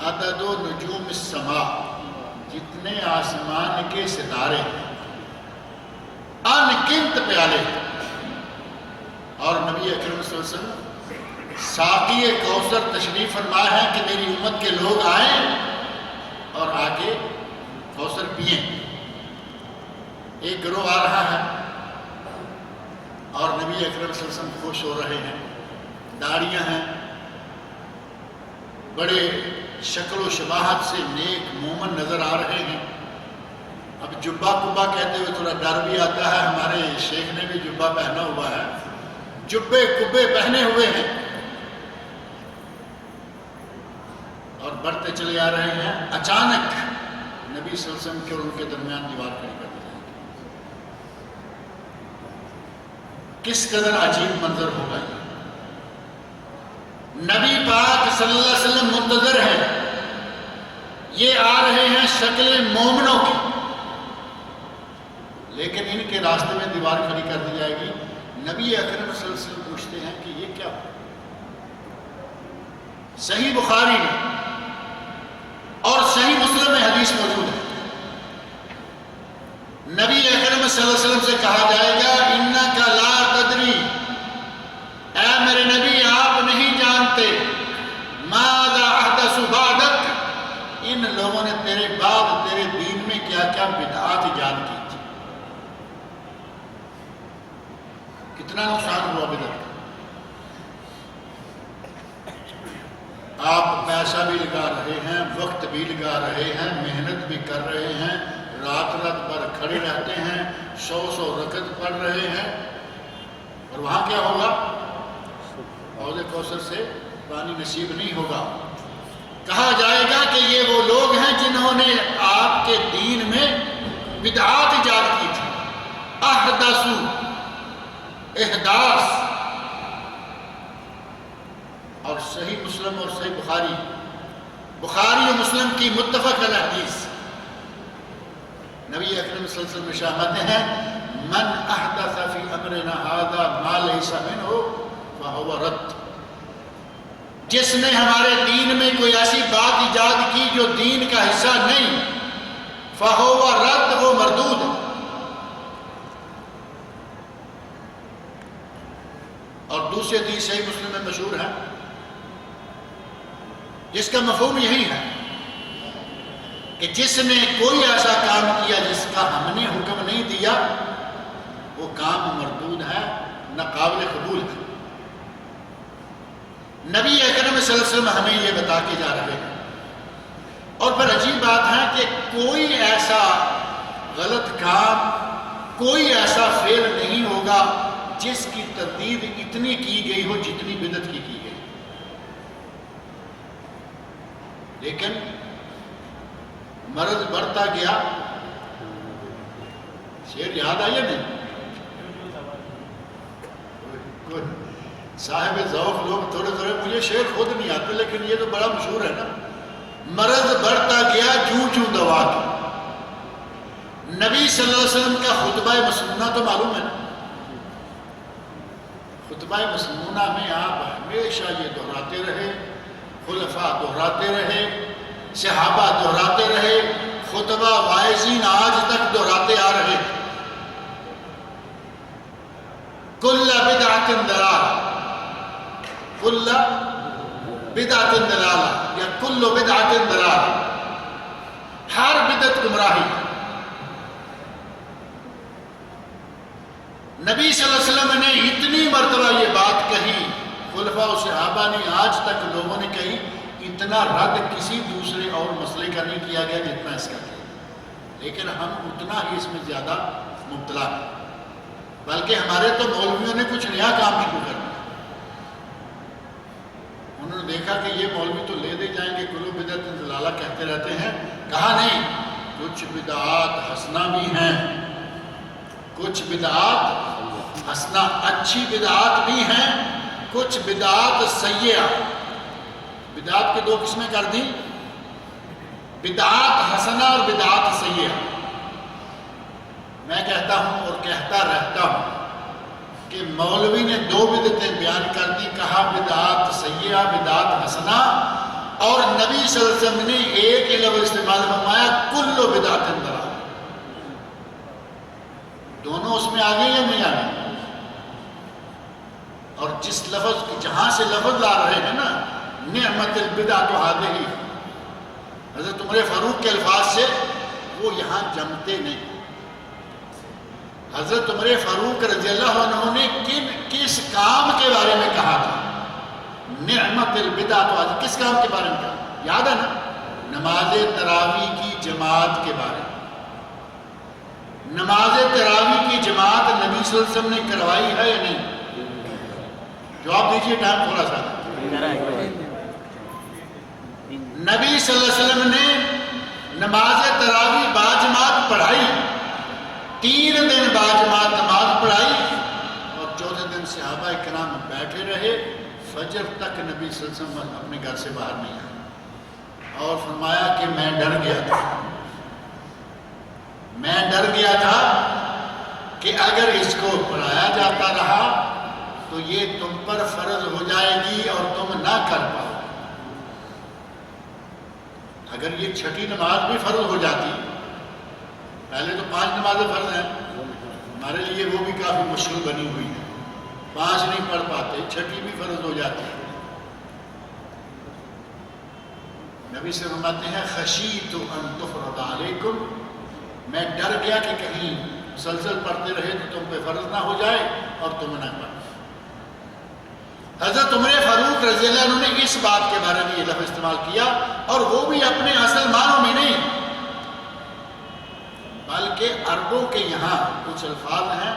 عدد و نجوم السماء، جتنے آسمان کے ستارے ہیں، ان گنت پیالے ہیں۔ اور نبی اکرم صلی اللہ علیہ وسلم ساقی کوثر تشریف فرما ہے کہ میری امت کے لوگ آئیں اور آ کے کوثر پئیں۔ ایک گروہ آ رہا ہے اور نبی اکرم صلی اللہ علیہ وسلم خوش ہو رہے ہیں، داڑیاں ہیں، بڑے شکل و شباہت سے نیک مومن نظر آ رہے ہیں۔ اب جبہ کبا کہتے ہوئے تھوڑا ڈر بھی آتا ہے، ہمارے شیخ نے بھی جبہ پہنا ہوا ہے، جبے کبے پہنے ہوئے ہیں اور بڑھتے چلے آ رہے ہیں۔ اچانک نبی صلی اللہ علیہ وسلم کے اور ان کے درمیان دیوار کھڑی کر دی جائے گی۔ کس قدر عجیب منظر ہوگا یہ۔ نبی پاک صلی اللہ علیہ وسلم منتظر ہیں، یہ آ رہے ہیں شکل مومنوں کی، لیکن ان کے راستے میں دیوار کھڑی کر دی جائے گی۔ نبی اکرم صلی اللہ علیہ وسلم پوچھتے ہیں کہ یہ کیا ہو؟ صحیح بخاری میں اور صحیح مسلم میں حدیث موجود ہے، نبی اکرم صلی اللہ علیہ وسلم سے کہا جائے گا انک لا تدری، اے میرے نبی آپ نہیں جانتے، ماذا احدث بعدک، ان لوگوں نے تیرے بعد تیرے دین میں کیا کیا بدعات ایجاد کی تھی۔ کتنا نقصان ہوا بدعت کا۔ آپ پیسہ بھی لگا رہے ہیں، وقت بھی لگا رہے ہیں، محنت بھی کر رہے ہیں، رات رات بھر کھڑے رہتے ہیں، 100 رکعت پڑھ رہے ہیں، اور وہاں کیا ہوگا؟ حوض کوثر سے پانی نصیب نہیں ہوگا۔ کہا جائے گا کہ یہ وہ لوگ ہیں جنہوں نے آپ کے دین میں بدعات ایجاد کی تھی، احدثو، احداث۔ اور صحیح مسلم اور صحیح بخاری و مسلم کی متفق علیہ حدیث، نبی اکرم صلی اللہ علیہ وسلم ارشاد ہیں من احدث فی امرنا ھذا ما لیس منہ فہو رد، جس نے ہمارے دین میں کوئی ایسی بات ایجاد کی جو دین کا حصہ نہیں، فہو رد، وہ مردود ہے۔ اور دوسری حدیث صحیح مسلم میں مشہور ہے جس کا مفہوم یہی ہے کہ جس نے کوئی ایسا کام کیا جس کا ہم نے حکم نہیں دیا، وہ کام مردود ہے، ناقابل قبول ہے۔ نبی اکرم صلی اللہ علیہ وسلم ہمیں یہ بتا کے جا رہے ہیں۔ اور پھر عجیب بات ہے کہ کوئی ایسا غلط کام، کوئی ایسا فعل نہیں ہوگا جس کی تردید اتنی کی گئی ہو جتنی بدعت کی گئی۔ لیکن مرض بڑھتا گیا، شعر یاد آیا نہیں؟ صاحب ذوق لوگ تھوڑے تھوڑے، مجھے شعر خود نہیں آتے لیکن یہ تو بڑا مشہور ہے نا، مرض بڑھتا گیا جوں جوں دوا کی۔ نبی صلی اللہ علیہ وسلم کا خطبہ مسنونہ تو معلوم ہے نا، خطبہ مسنونہ میں آپ ہمیشہ یہ دہراتے رہے، خلفاء دہراتے رہے، صحابہ دہراتے رہے، خطبہ واعظین آج تک دہراتے آ رہے، کل بدعت ضلالہ، کل بدعت ضلالہ یا کل بدعت ضلالہ، ہر بدعت گمراہی۔ نبی صلی اللہ علیہ وسلم نے اتنی مرتبہ یہ بات کہی، خلفاء و صحابہ نے آج تک لوگوں نے کہی، اتنا رد کسی دوسرے اور مسئلے کا نہیں کیا گیا جتنا اس کا کیا، لیکن ہم اتنا ہی اس میں زیادہ مبتلا ہیں، بلکہ ہمارے تو مولویوں نے کچھ نیا کام شروع کر دیا۔ انہوں نے دیکھا کہ یہ مولوی تو لے دے جائیں گے، کلو بدعت ضلالہ کہتے رہتے ہیں، کہا نہیں، کچھ بدعات حسنہ بھی ہیں، کچھ بدعات حسنہ اچھی بدعات بھی ہیں، کچھ بدعات سیئہ۔ بدعات کے دو قسمیں کر دیں، بدعات حسنہ اور بدعات سیئہ۔ میں کہتا ہوں اور کہتا رہتا ہوں کہ مولوی نے دو بدعتیں بیان کر دی، کہا بدعات سیئہ، بدعات حسنہ، اور نبی صلی اللہ علیہ وسلم نے ایک ہی لفظ استعمال فرمایا، کل بدعت ضلالہ۔ دونوں اس میں آگے یا نہیں آگے؟ اور جس لفظ جہاں سے لفظ لا رہے ہیں نا نعمت البدعۃ ہذہ، حضرت عمر فاروق کے الفاظ سے وہ یہاں جمتے نہیں۔ حضرت عمر فاروق رضی اللہ عنہ نے کس کام کے بارے میں کہا تھا؟ نعمت البدعۃ ہذہ، کس کام کے بارے میں کہا؟ یاد ہے نا؟ نماز تراویح کی جماعت کے بارے میں۔ نماز تراویح کی جماعت نبی صلی اللہ علیہ وسلم نے کروائی ہے یا نہیں؟ جواب دیجیے، ٹائم تھوڑا سا۔ نبی صلی اللہ علیہ وسلم نے نماز تراویح باجماعت پڑھائی، 3 دن باجماعت نماز پڑھائی، اور 4تھے دن صحابہ کرام بیٹھے رہے، فجر تک نبی صلی اللہ علیہ وسلم اپنے گھر سے باہر نہیں آئے، اور فرمایا کہ میں ڈر گیا تھا، میں ڈر گیا تھا کہ اگر اس کو پڑھایا جاتا رہا تو یہ تم پر فرض ہو جائے گی اور تم نہ کر پاؤ۔ اگر یہ 6ٹھی نماز بھی فرض ہو جاتی، پہلے تو 5 نمازیں فرض ہیں، ہمارے لیے وہ بھی کافی مشکل بنی ہوئی ہے، 5 نہیں پڑھ پاتے، 6ٹھی بھی فرض ہو جاتی ہے۔ نبی سے فرماتے ہیں خشیت ان تفرض علیکم، میں ڈر گیا کہ کہیں مسلسل پڑھتے رہے تو تم پہ فرض نہ ہو جائے اور تم نہ پڑھ۔ حضرت عمر فاروق رضی اللہ عنہ نے اس بات کے بارے میں یہ لفظ استعمال کیا، اور وہ بھی اپنے اصل معنوں میں نہیں، بلکہ عربوں کے یہاں کچھ الفاظ ہیں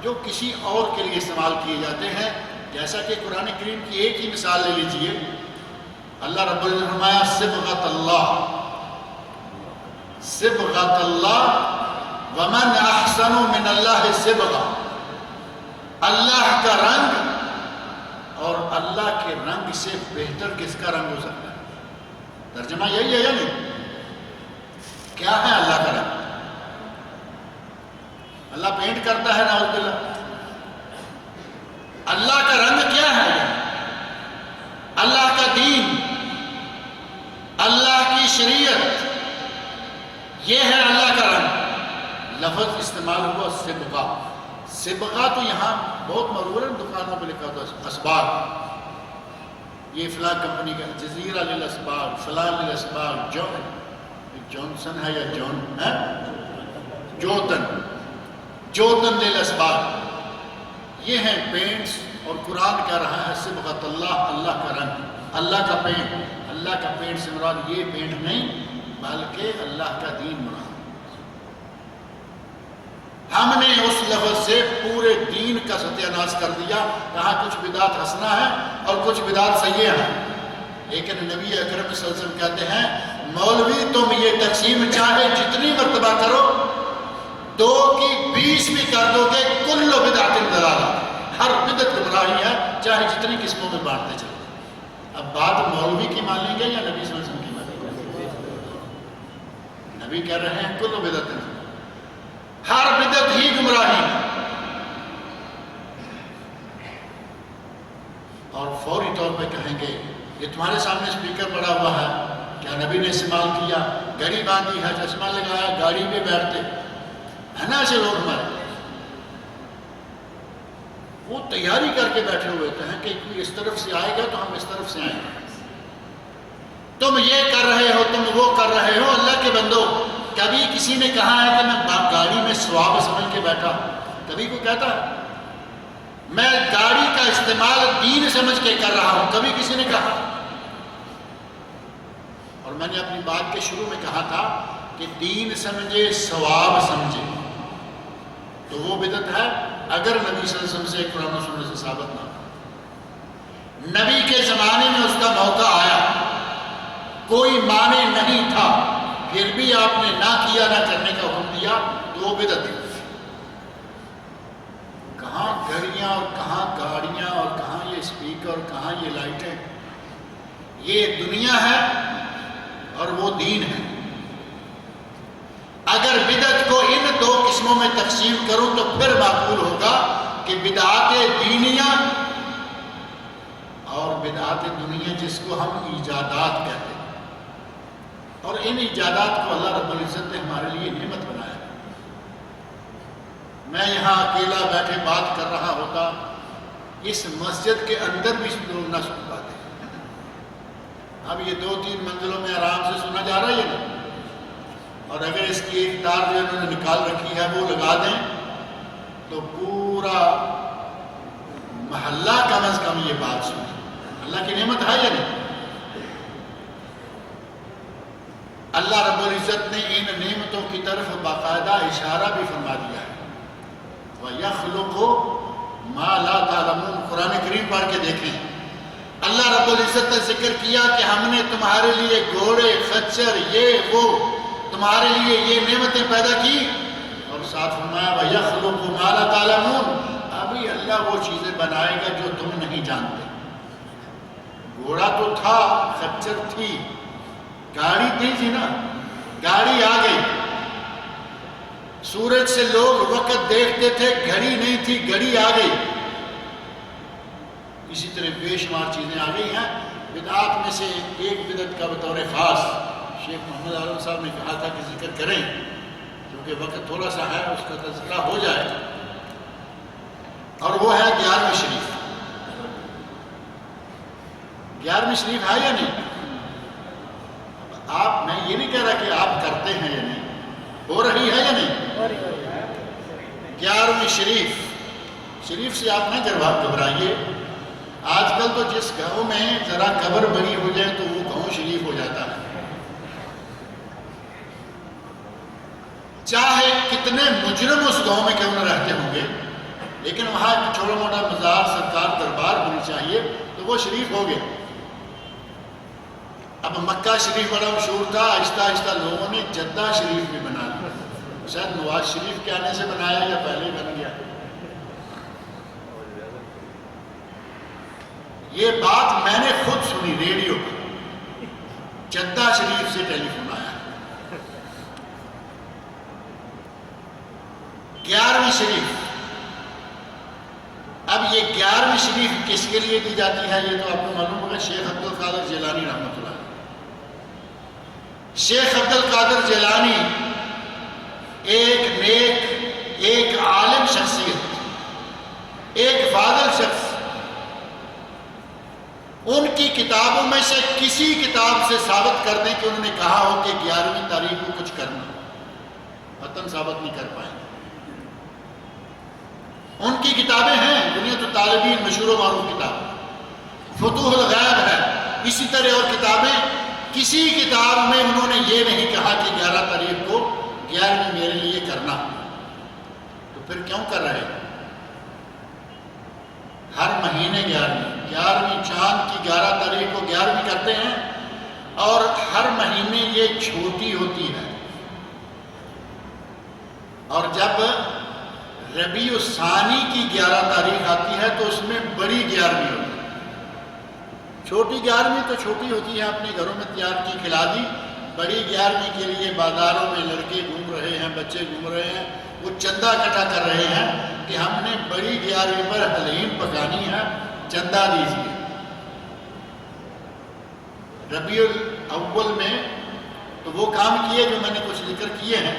جو کسی اور کے لیے استعمال کیے جاتے ہیں، جیسا کہ قرآن کریم کی ایک ہی مثال لے لیجئے۔ اللہ رب العزت نے فرمایا صبغۃ اللہ، صبغۃ اللہ ومن احسن من اللہ صبغہ، اللہ کا رنگ، اور اللہ کے رنگ سے بہتر کس کا رنگ ہو سکتا ہے؟ ترجمہ یہی ہے یا نہیں؟ کیا ہے اللہ کا رنگ؟ اللہ پینٹ کرتا ہے نعوذ باللہ، اللہ کا رنگ کیا ہے؟ اللہ کا دین، اللہ کی شریعت، یہ ہے اللہ کا رنگ۔ لفظ استعمال ہوا صبغہ، صبغہ تو یہاں بہت معروف ہے، دکانوں پہ لکھا ہوتا اسباغ، یہ فلاں کمپنی کا جزیرہ للاسباغ، فلاں للاسباغ، جونسن ہے یا جون ہے، جوتن للاسباغ، یہ ہیں پینٹس، اور قرآن کہہ رہا ہے صبغۃ اللہ، اللہ کا رنگ، اللہ کا پینٹ۔ اللہ کا پینٹ سے مراد یہ پینٹ نہیں بلکہ اللہ کا دین مراد۔ ہم نے اس لفظ سے پورے دین کا ستیہ ناش کر دیا، کہا کچھ بدعت حسنہ ہے اور کچھ بدعت سیئہ ہے، لیکن نبی اکرم صلی اللہ علیہ وسلم کہتے ہیں مولوی تم یہ تقسیم چاہے جتنی مرتبہ کرو، 2 کی 20 بھی کر دو گے، کل بدعت ضلالہ، ہر بدعت گمراہی ہے، چاہے جتنی قسموں میں بانٹتے چلو۔ اب بات مولوی کی مان لیں گے یا نبی صلی اللہ علیہ وسلم کی مان لیں گے؟ نبی کہہ رہے ہیں کل بدعت، ہر بدعت ہی گمراہی ہے، اور فوری طور پہ کہیں گے یہ تمہارے سامنے اسپیکر پڑا ہوا ہے، کیا نبی نے استعمال کیا؟ گھڑی باندھی ہے، چشمہ لگایا، گاڑی میں بیٹھتے ہے نا ایسے لوگ ہمارے، وہ تیاری کر کے بیٹھے ہوئے ہوتے ہیں کہ کوئی اس طرف سے آئے گا تو ہم اس طرف سے آئیں گے، تم یہ کر رہے ہو، تم وہ کر رہے ہو۔ اللہ کے بندو، کبھی کسی نے کہا ہے کہ میں گاڑی میں ثواب سمجھ کے بیٹھا؟ کبھی کوئی کہتا ہے میں گاڑی کا استعمال دین سمجھ کے کر رہا ہوں؟ کبھی کسی نے کہا؟ اور میں نے اپنی بات کے شروع میں کہا تھا کہ دین سمجھے ثواب سمجھے تو وہ بدعت ہے اگر نبی صلی اللہ علیہ وسلم سے قرآن و سنت سے ثابت نہ ہو۔ نبی کے زمانے میں اس کا موقع آیا، کوئی معنی نہیں تھا، پھر بھی آپ نے نہ کیا، نہ کرنے کا حکم دیا، تو وہ بدعت ہے۔ کہاں گھڑیاں اور کہاں گاڑیاں اور کہاں یہ اسپیکر اور کہاں یہ لائٹیں، یہ دنیا ہے اور وہ دین ہے۔ اگر بدعت کو ان 2 قسموں میں تقسیم کروں تو پھر معقول ہوگا کہ بدعات دینیہ اور بدعات دنیا جس کو ہم ایجادات کہتے ہیں، اور ان ایجادات کو اللہ رب العزت نے ہمارے لیے نعمت بنایا۔ میں یہاں اکیلا بیٹھے بات کر رہا ہوتا اس مسجد کے اندر بھی لوگ نہ سن پاتے. اب یہ 2-3 منزلوں میں آرام سے سنا جا رہا ہے یہ نہیں. اور اگر اس کی ایک تار جو انہوں نے نکال رکھی ہے وہ لگا دیں تو پورا محلہ کم از کم یہ بات سنے. اللہ کی نعمت ہے یا نہیں؟ اللہ رب العزت نے ان نعمتوں کی طرف باقاعدہ اشارہ بھی فرما دیا ہے. وَيَخْلُقُ مَا لَا تَعْلَمُونَ. قرآن کریم پڑھ کے دیکھیں. اللہ رب العزت نے ذکر کیا کہ ہم نے تمہارے لیے گھوڑے، خچر، یہ وہ تمہارے لیے یہ نعمتیں پیدا کی، اور ساتھ فرمایا وَيَخْلُقُ مَا لَا تَعْلَمُونَ. ابھی اللہ وہ چیزیں بنائے گا جو تم نہیں جانتے. گھوڑا تو تھا، خچر تھی، گاڑی تھی نا، گاڑی آ گئی. سورج سے لوگ وقت دیکھتے تھے، گھڑی نہیں تھی، گھڑی آ گئی. اسی طرح بے شمار چیزیں آ گئی ہیں. بدعات میں سے ایک بدعت کا بطور خاص شیخ محمد عالم صاحب نے کہا تھا کہ ذکر کریں، کیونکہ وقت تھوڑا سا ہے، اس کا تذکرہ ہو جائے. اور وہ ہے 11ویں شریف. 11ویں شریف ہے یا نہیں؟ آپ، میں یہ نہیں کہہ رہا کہ آپ کرتے ہیں یا نہیں، ہو رہی ہے یا نہیں؟ 11ویں شریف سے آپ نہ گھبرائیے. آج کل تو جس گاؤں میں ذرا قبر بنی ہو جائے تو وہ گاؤں شریف ہو جاتا ہے. چاہے کتنے مجرم اس گاؤں میں کیوں نہ رہتے ہوں گے، لیکن وہاں ایک چھوٹا موٹا مزار، سرکار دربار ہونی چاہیے تو وہ شریف ہو گیا. اب مکہ شریف بڑا مشہور تھا، آہستہ آہستہ لوگوں نے جدہ شریف بھی بنا لیا. شاید نواز شریف کے آنے سے بنایا یا پہلے بن گیا. یہ بات میں نے خود سنی ریڈیو پر. جدہ شریف سے ٹیلی فون آیا. 11ویں شریف. اب یہ 11ویں شریف کس کے لیے دی جاتی ہے یہ تو آپ کو معلوم ہوگا. شیخ عبد القادر جیلانی رحمۃ اللہ. شیخ عبد القادر جیلانی ایک نیک، ایک عالم شخصیت، ایک فاضل شخص. ان کی کتابوں میں سے کسی کتاب سے ثابت کر دیں کہ انہوں نے کہا ہو کہ 11ویں تاریخ کو کچھ کرنا، وطن ثابت نہیں کر پائیں. ان کی کتابیں ہیں، دنیا تو طالبین مشہور و معروف کتاب فتوح الغیب ہے. اسی طرح اور کتابیں، کسی کتاب میں انہوں نے یہ نہیں کہا کہ 11 تاریخ کو 11ویں میرے لیے کرنا. تو پھر کیوں کر رہے ہیں؟ ہر مہینے 11ویں چاند کی 11 تاریخ کو 11ویں کرتے ہیں، اور ہر مہینے یہ چھوٹی ہوتی ہے. اور جب ربیع الثانی کی 11 تاریخ آتی ہے تو اس میں بڑی 11ویں ہوتی ہے. چھوٹی 11ویں تو چھوٹی ہوتی ہے، اپنے گھروں میں تیار کی، کھلا دی. بڑی 11ویں کے لیے بازاروں میں لڑکے گھوم رہے ہیں، بچے گھوم رہے ہیں، وہ چندہ اکٹھا کر رہے ہیں کہ ہم نے بڑی 11ویں پر حلیم پکانی ہے، چندہ دیجیے. ربیع الاول میں تو وہ کام کیے جو میں نے کچھ ذکر کیے ہیں،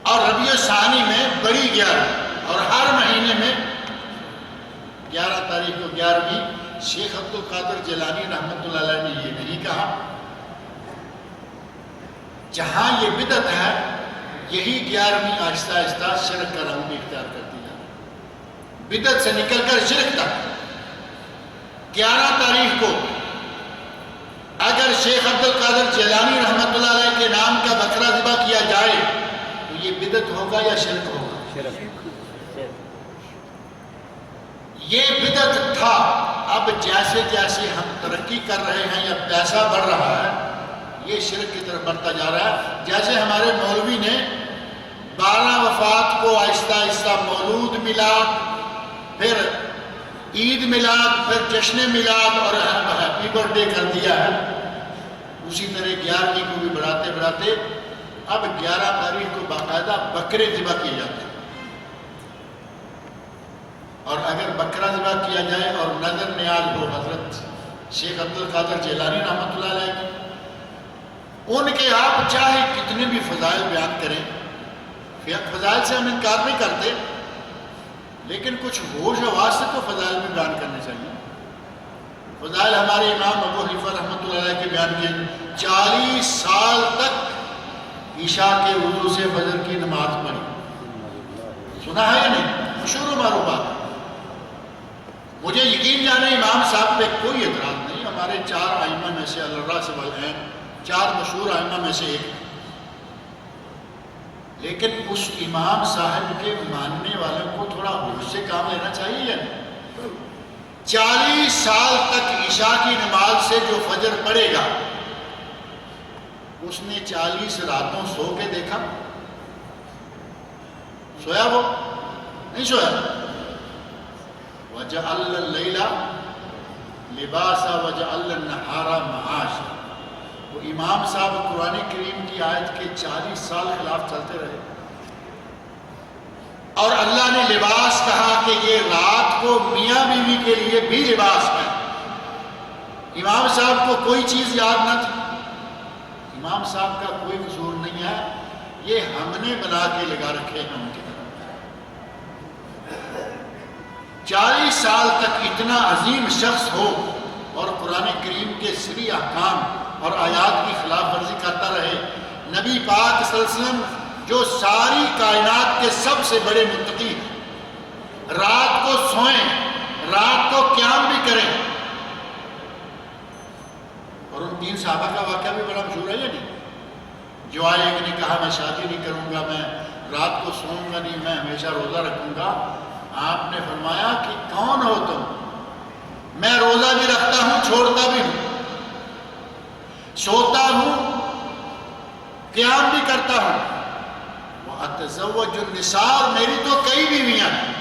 اور ربیع الثانی میں بڑی 11، اور ہر مہینے میں 11 تاریخ کو 11ویں. شیخ عبد القادر جیلانی رحمۃ اللہ علیہ نے یہ نہیں کہا. جہاں یہ بدعت ہے، یہی 11ویں آہستہ آہستہ شرک کا رنگ بھی اختیار کرتی ہے. بدعت سے نکل کر شرک تک 11 تاریخ کو اگر شیخ عبد القادر جیلانی رحمۃ اللہ علیہ کے نام کا بکرا ذبح کیا جائے تو یہ بدعت ہوگا یا شرک ہوگا؟ یہ بدعت تھا. اب جیسے جیسے ہم ترقی کر رہے ہیں یا پیسہ بڑھ رہا ہے، یہ شرک کی طرف بڑھتا جا رہا ہے. جیسے ہمارے مولوی نے 12 وفات کو آہستہ آہستہ مولود میلاد، پھر عید میلاد، پھر جشن میلاد اور ہیپی برتھ ڈے کر دیا ہے. اسی طرح 11ویں کو بھی بڑھاتے بڑھاتے اب 11 تاریخ کو باقاعدہ بکرے ذبح کیے جاتے ہیں. اور اگر بکرا ذبح کیا جائے اور نظر نیاز ہو حضرت شیخ عبد القادر جیلانی رحمۃ اللہ علیہ کی، ان کے آپ چاہے کتنے بھی فضائل بیان کریں، فضائل سے ہم انکار نہیں کرتے، لیکن کچھ ہوش آواز سے تو فضائل بھی بیان کرنے چاہیے. فضائل ہمارے امام ابو حنیفہ رحمۃ اللہ علیہ کے بیان کیے. 40 سال تک عشاء کے وضو سے فجر کی نماز پڑھی. سنا ہے یا نہیں؟ مشہور و معروف بات ہے. مجھے یقین جانے امام صاحب پہ کوئی اعتراض نہیں. ہمارے 4 ائمہ میں سے اللہ سے والے 4 مشہور ائمہ میں سے ایک ہے. لیکن اس امام صاحب کے ماننے والوں کو تھوڑا ہوش سے کام لینا چاہیے یا نہیں؟ 40 سال تک عشاء کی نماز سے جو فجر پڑھے گا اس نے 40 راتوں سو کے دیکھا؟ سویا وہ؟ نہیں سویا. وَجَعَلَّ اللَّيْلَ لِبَاسًا وَجَعَلَّ النَّهَارَ مَعَاشًا. وہ امام صاحب قرآن کریم کی آیت کے 40 سال خلاف چلتے رہے اور اللہ نے لباس کہا کہ یہ رات کو میاں بیوی کے لیے بھی لباس ہے. امام صاحب کو کوئی چیز یاد نہ تھی. امام صاحب کا کوئی قصور نہیں ہے. یہ ہم نے بنا کے لگا رکھے ہیں ان کی طرف. 40 سال تک اتنا عظیم شخص ہو اور قرآن کریم کے سری احکام اور آیات کی خلاف ورزی کرتا رہے. نبی پاک صلی اللہ علیہ وسلم جو ساری کائنات کے سب سے بڑے متقی ہیں, رات کو سوئیں, رات کو قیام بھی کریں. اور ان 3 صحابہ کا واقعہ بھی بڑا مشہور ہے یا نہیں؟ جو آئے ایک نے کہا میں شادی نہیں کروں گا, میں رات کو سوؤں گا نہیں, میں ہمیشہ روزہ رکھوں گا. آپ نے فرمایا کہ کون ہو تم؟ میں روزہ بھی رکھتا ہوں, چھوڑتا بھی ہوں, سوتا ہوں, قیام بھی کرتا ہوں. وَأَتَزَوَّجُ النِّسَاءَ, میری تو کئی بیویاں ہیں.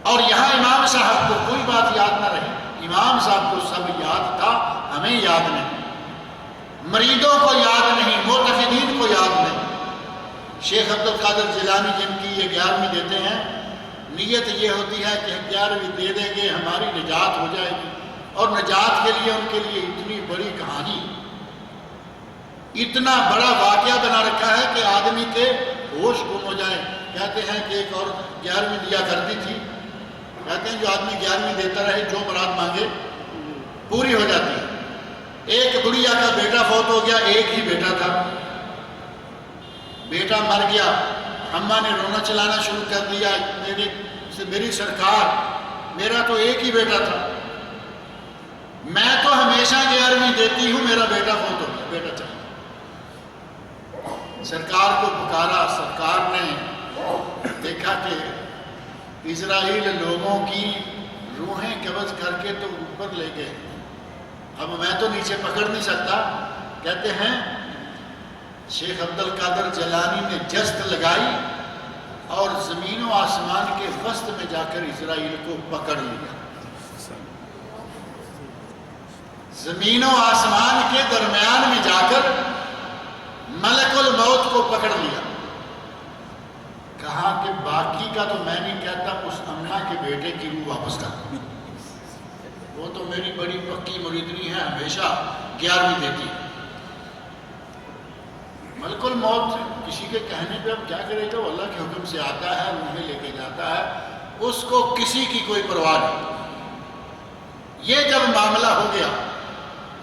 اور یہاں امام صاحب کو کوئی بات یاد نہ رہی. امام صاحب کو سب یاد تھا, ہمیں یاد نہیں. مریدوں کو یاد نہیں, معتقدین کو یاد نہیں. شیخ عبد القادر جیلانی جن کی یہ 11ویں دیتے ہیں, نیت یہ ہوتی ہے کہ 11ویں دے دیں گے ہماری نجات ہو جائے گی. اور نجات کے لیے ان کے لیے اتنی بڑی کہانی, اتنا بڑا واقعہ بنا رکھا ہے کہ آدمی کے ہوش گم ہو جائے. کہتے ہیں کہ ایک اور 11ویں دیا کرتی تھی. کہتے ہیں جو آدمی 11ویں دیتا رہے جو مراد مانگے پوری ہو جاتی ہے. ایک بڑھیا کا بیٹا فوت ہو گیا, ایک ہی بیٹا تھا. بیٹا مر گیا, اماں نے رونا چلانا شروع کر دیا, میری سرکار, میرا تو ایک ہی بیٹا تھا, میں تو ہمیشہ 11ویں دیتی ہوں, میرا بیٹا فوت ہو گیا, بیٹا چاہیے. سرکار کو پکارا. سرکار نے دیکھا کہ اسرائیل لوگوں کی روحیں قبض کر کے تو اوپر لے گئے, اب میں تو نیچے پکڑ نہیں سکتا. کہتے ہیں شیخ عبد القادر جیلانی نے جست لگائی اور زمین و آسمان کے وسط میں جا کر اسرائیل کو پکڑ لیا. زمین و آسمان کے درمیان میں جا کر ملک الموت کو پکڑ لیا. کہا کہ باقی کا تو میں نہیں کہتا, اس اماں کے بیٹے کی روح واپس کر, وہ تو میری بڑی پکی مریدنی ہے, ہمیشہ 11ویں دیتی ہے. ملک الموت کسی کے کہنے پہ اب کیا کرے گا, وہ اللہ کے حکم سے آتا ہے, روحیں لے کے جاتا ہے, اس کو کسی کی کوئی پرواہ نہیں. یہ جب معاملہ ہو گیا,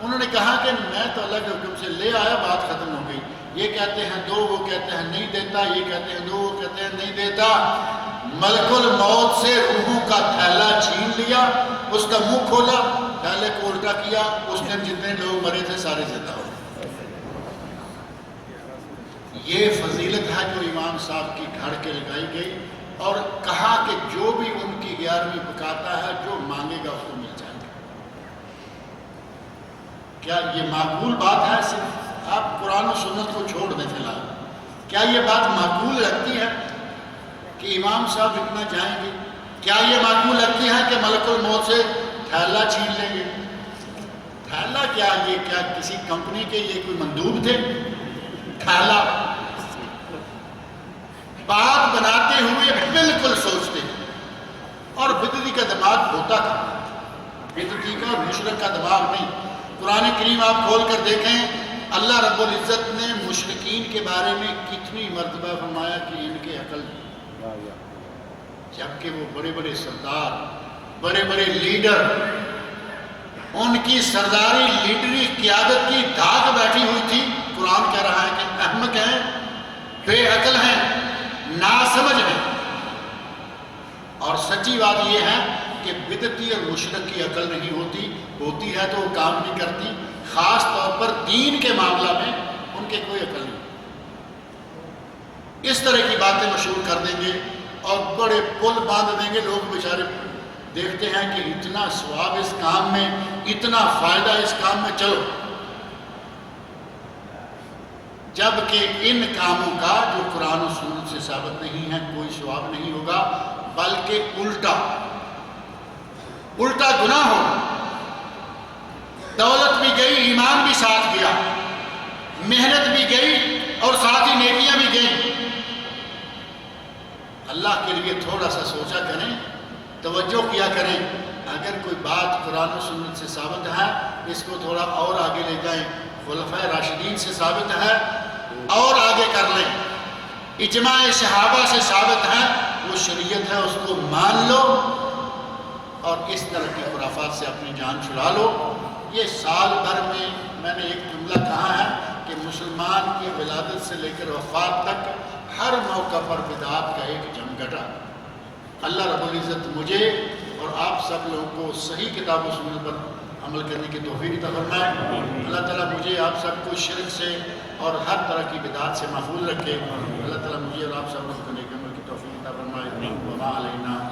انہوں نے کہا کہ میں تو اللہ کے حکم سے لے آیا, بات ختم ہو گئی. یہ کہتے ہیں دو, وہ کہتے ہیں نہیں دیتا, یہ کہتے ہیں دو, وہ کہتے ہیں نہیں دیتا. ملک الموت سے روحوں کا تھیلا چھین لیا, اس کا منہ کھولا, تھیلے کو الٹا کیا, اس دن جتنے لوگ مرے تھے سارے زندہ ہو. یہ فضیلت ہے جو امام صاحب کی گھڑ کے لگائی گئی, اور کہا کہ جو بھی ان کی 11ویں پکاتا ہے, جو مانگے گا اس کو مل جائے گا. کیا یہ معقول بات ہے؟ صرف آپ قرآن و سنت کو چھوڑ دیں فی الحال. کیا یہ بات معقول لگتی ہے کہ امام صاحب اتنا جائیں گے؟ کیا یہ معقول لگتی ہے کہ ملک الموت سے تھیلا چھین لیں گے؟ تھیلا کیا, یہ کیا کسی کمپنی کے یہ کوئی مندوب تھے؟ تھیلا بات بناتے ہوئے بالکل سوچتے ہیں. اور بدعتی کا دماغ ہوتا تھا, بدعتی کا اور مشرک کا دماغ نہیں. قرآن کریم آپ کھول کر دیکھیں, اللہ رب العزت نے مشرکین کے بارے میں کتنی مرتبہ فرمایا کہ ان کے عقل جبکہ وہ بڑے بڑے سردار، بڑے بڑے لیڈر، ان کی سرداری لیڈری قیادت کی دھاک بیٹھی ہوئی تھی، قرآن کہہ رہا ہے کہ احمق ہیں، بے عقل ہیں، ناسمجھ ہیں۔ اور سچی بات یہ ہے کہ بدعتی اور مشرک کی عقل نہیں ہوتی ہے تو وہ کام نہیں کرتی، خاص طور پر دین کے معاملہ میں ان کے کوئی عقل نہیں۔ اس طرح کی باتیں مشہور کر دیں گے اور بڑے پل باندھ دیں گے، لوگ بیچارے دیکھتے ہیں کہ اتنا ثواب اس کام میں، اتنا فائدہ اس کام میں، چلو۔ جبکہ ان کاموں کا جو قرآن و سنت سے ثابت نہیں ہے کوئی ثواب نہیں ہوگا، بلکہ الٹا گناہ ہوگا۔ دولت بھی گئی، ایمان بھی ساتھ گیا، محنت بھی گئی اور ساتھ ہی نیکیاں بھی گئیں۔ اللہ کے لیے تھوڑا سا سوچا کریں، توجہ کیا کریں۔ اگر کوئی بات قرآن و سنت سے ثابت ہے اس کو تھوڑا اور آگے لے جائیں، خلفائے راشدین سے ثابت ہے اور آگے کر لیں، اجماع صحابہ سے ثابت ہے، وہ شریعت ہے، اس کو مان لو اور اس طرح کی خرافات سے اپنی جان چھڑا لو۔ یہ سال بھر میں نے ایک جملہ کہا ہے کہ مسلمان کی ولادت سے لے کر وفات تک ہر موقع پر بدعات کا ایک جمگھٹا۔ اللہ رب العزت مجھے اور آپ سب لوگوں کو صحیح کتاب و سنت پر عمل کرنے کی توفیق عطا فرمائے۔ اللہ تعالیٰ مجھے آپ سب کو شرک سے اور ہر طرح کی بدعات سے محفوظ رکھے۔ اللہ تعالیٰ مجھے اور آپ سب لوگوں کو نیک عمل کی توفیق عطا فرمائے۔ وما علینا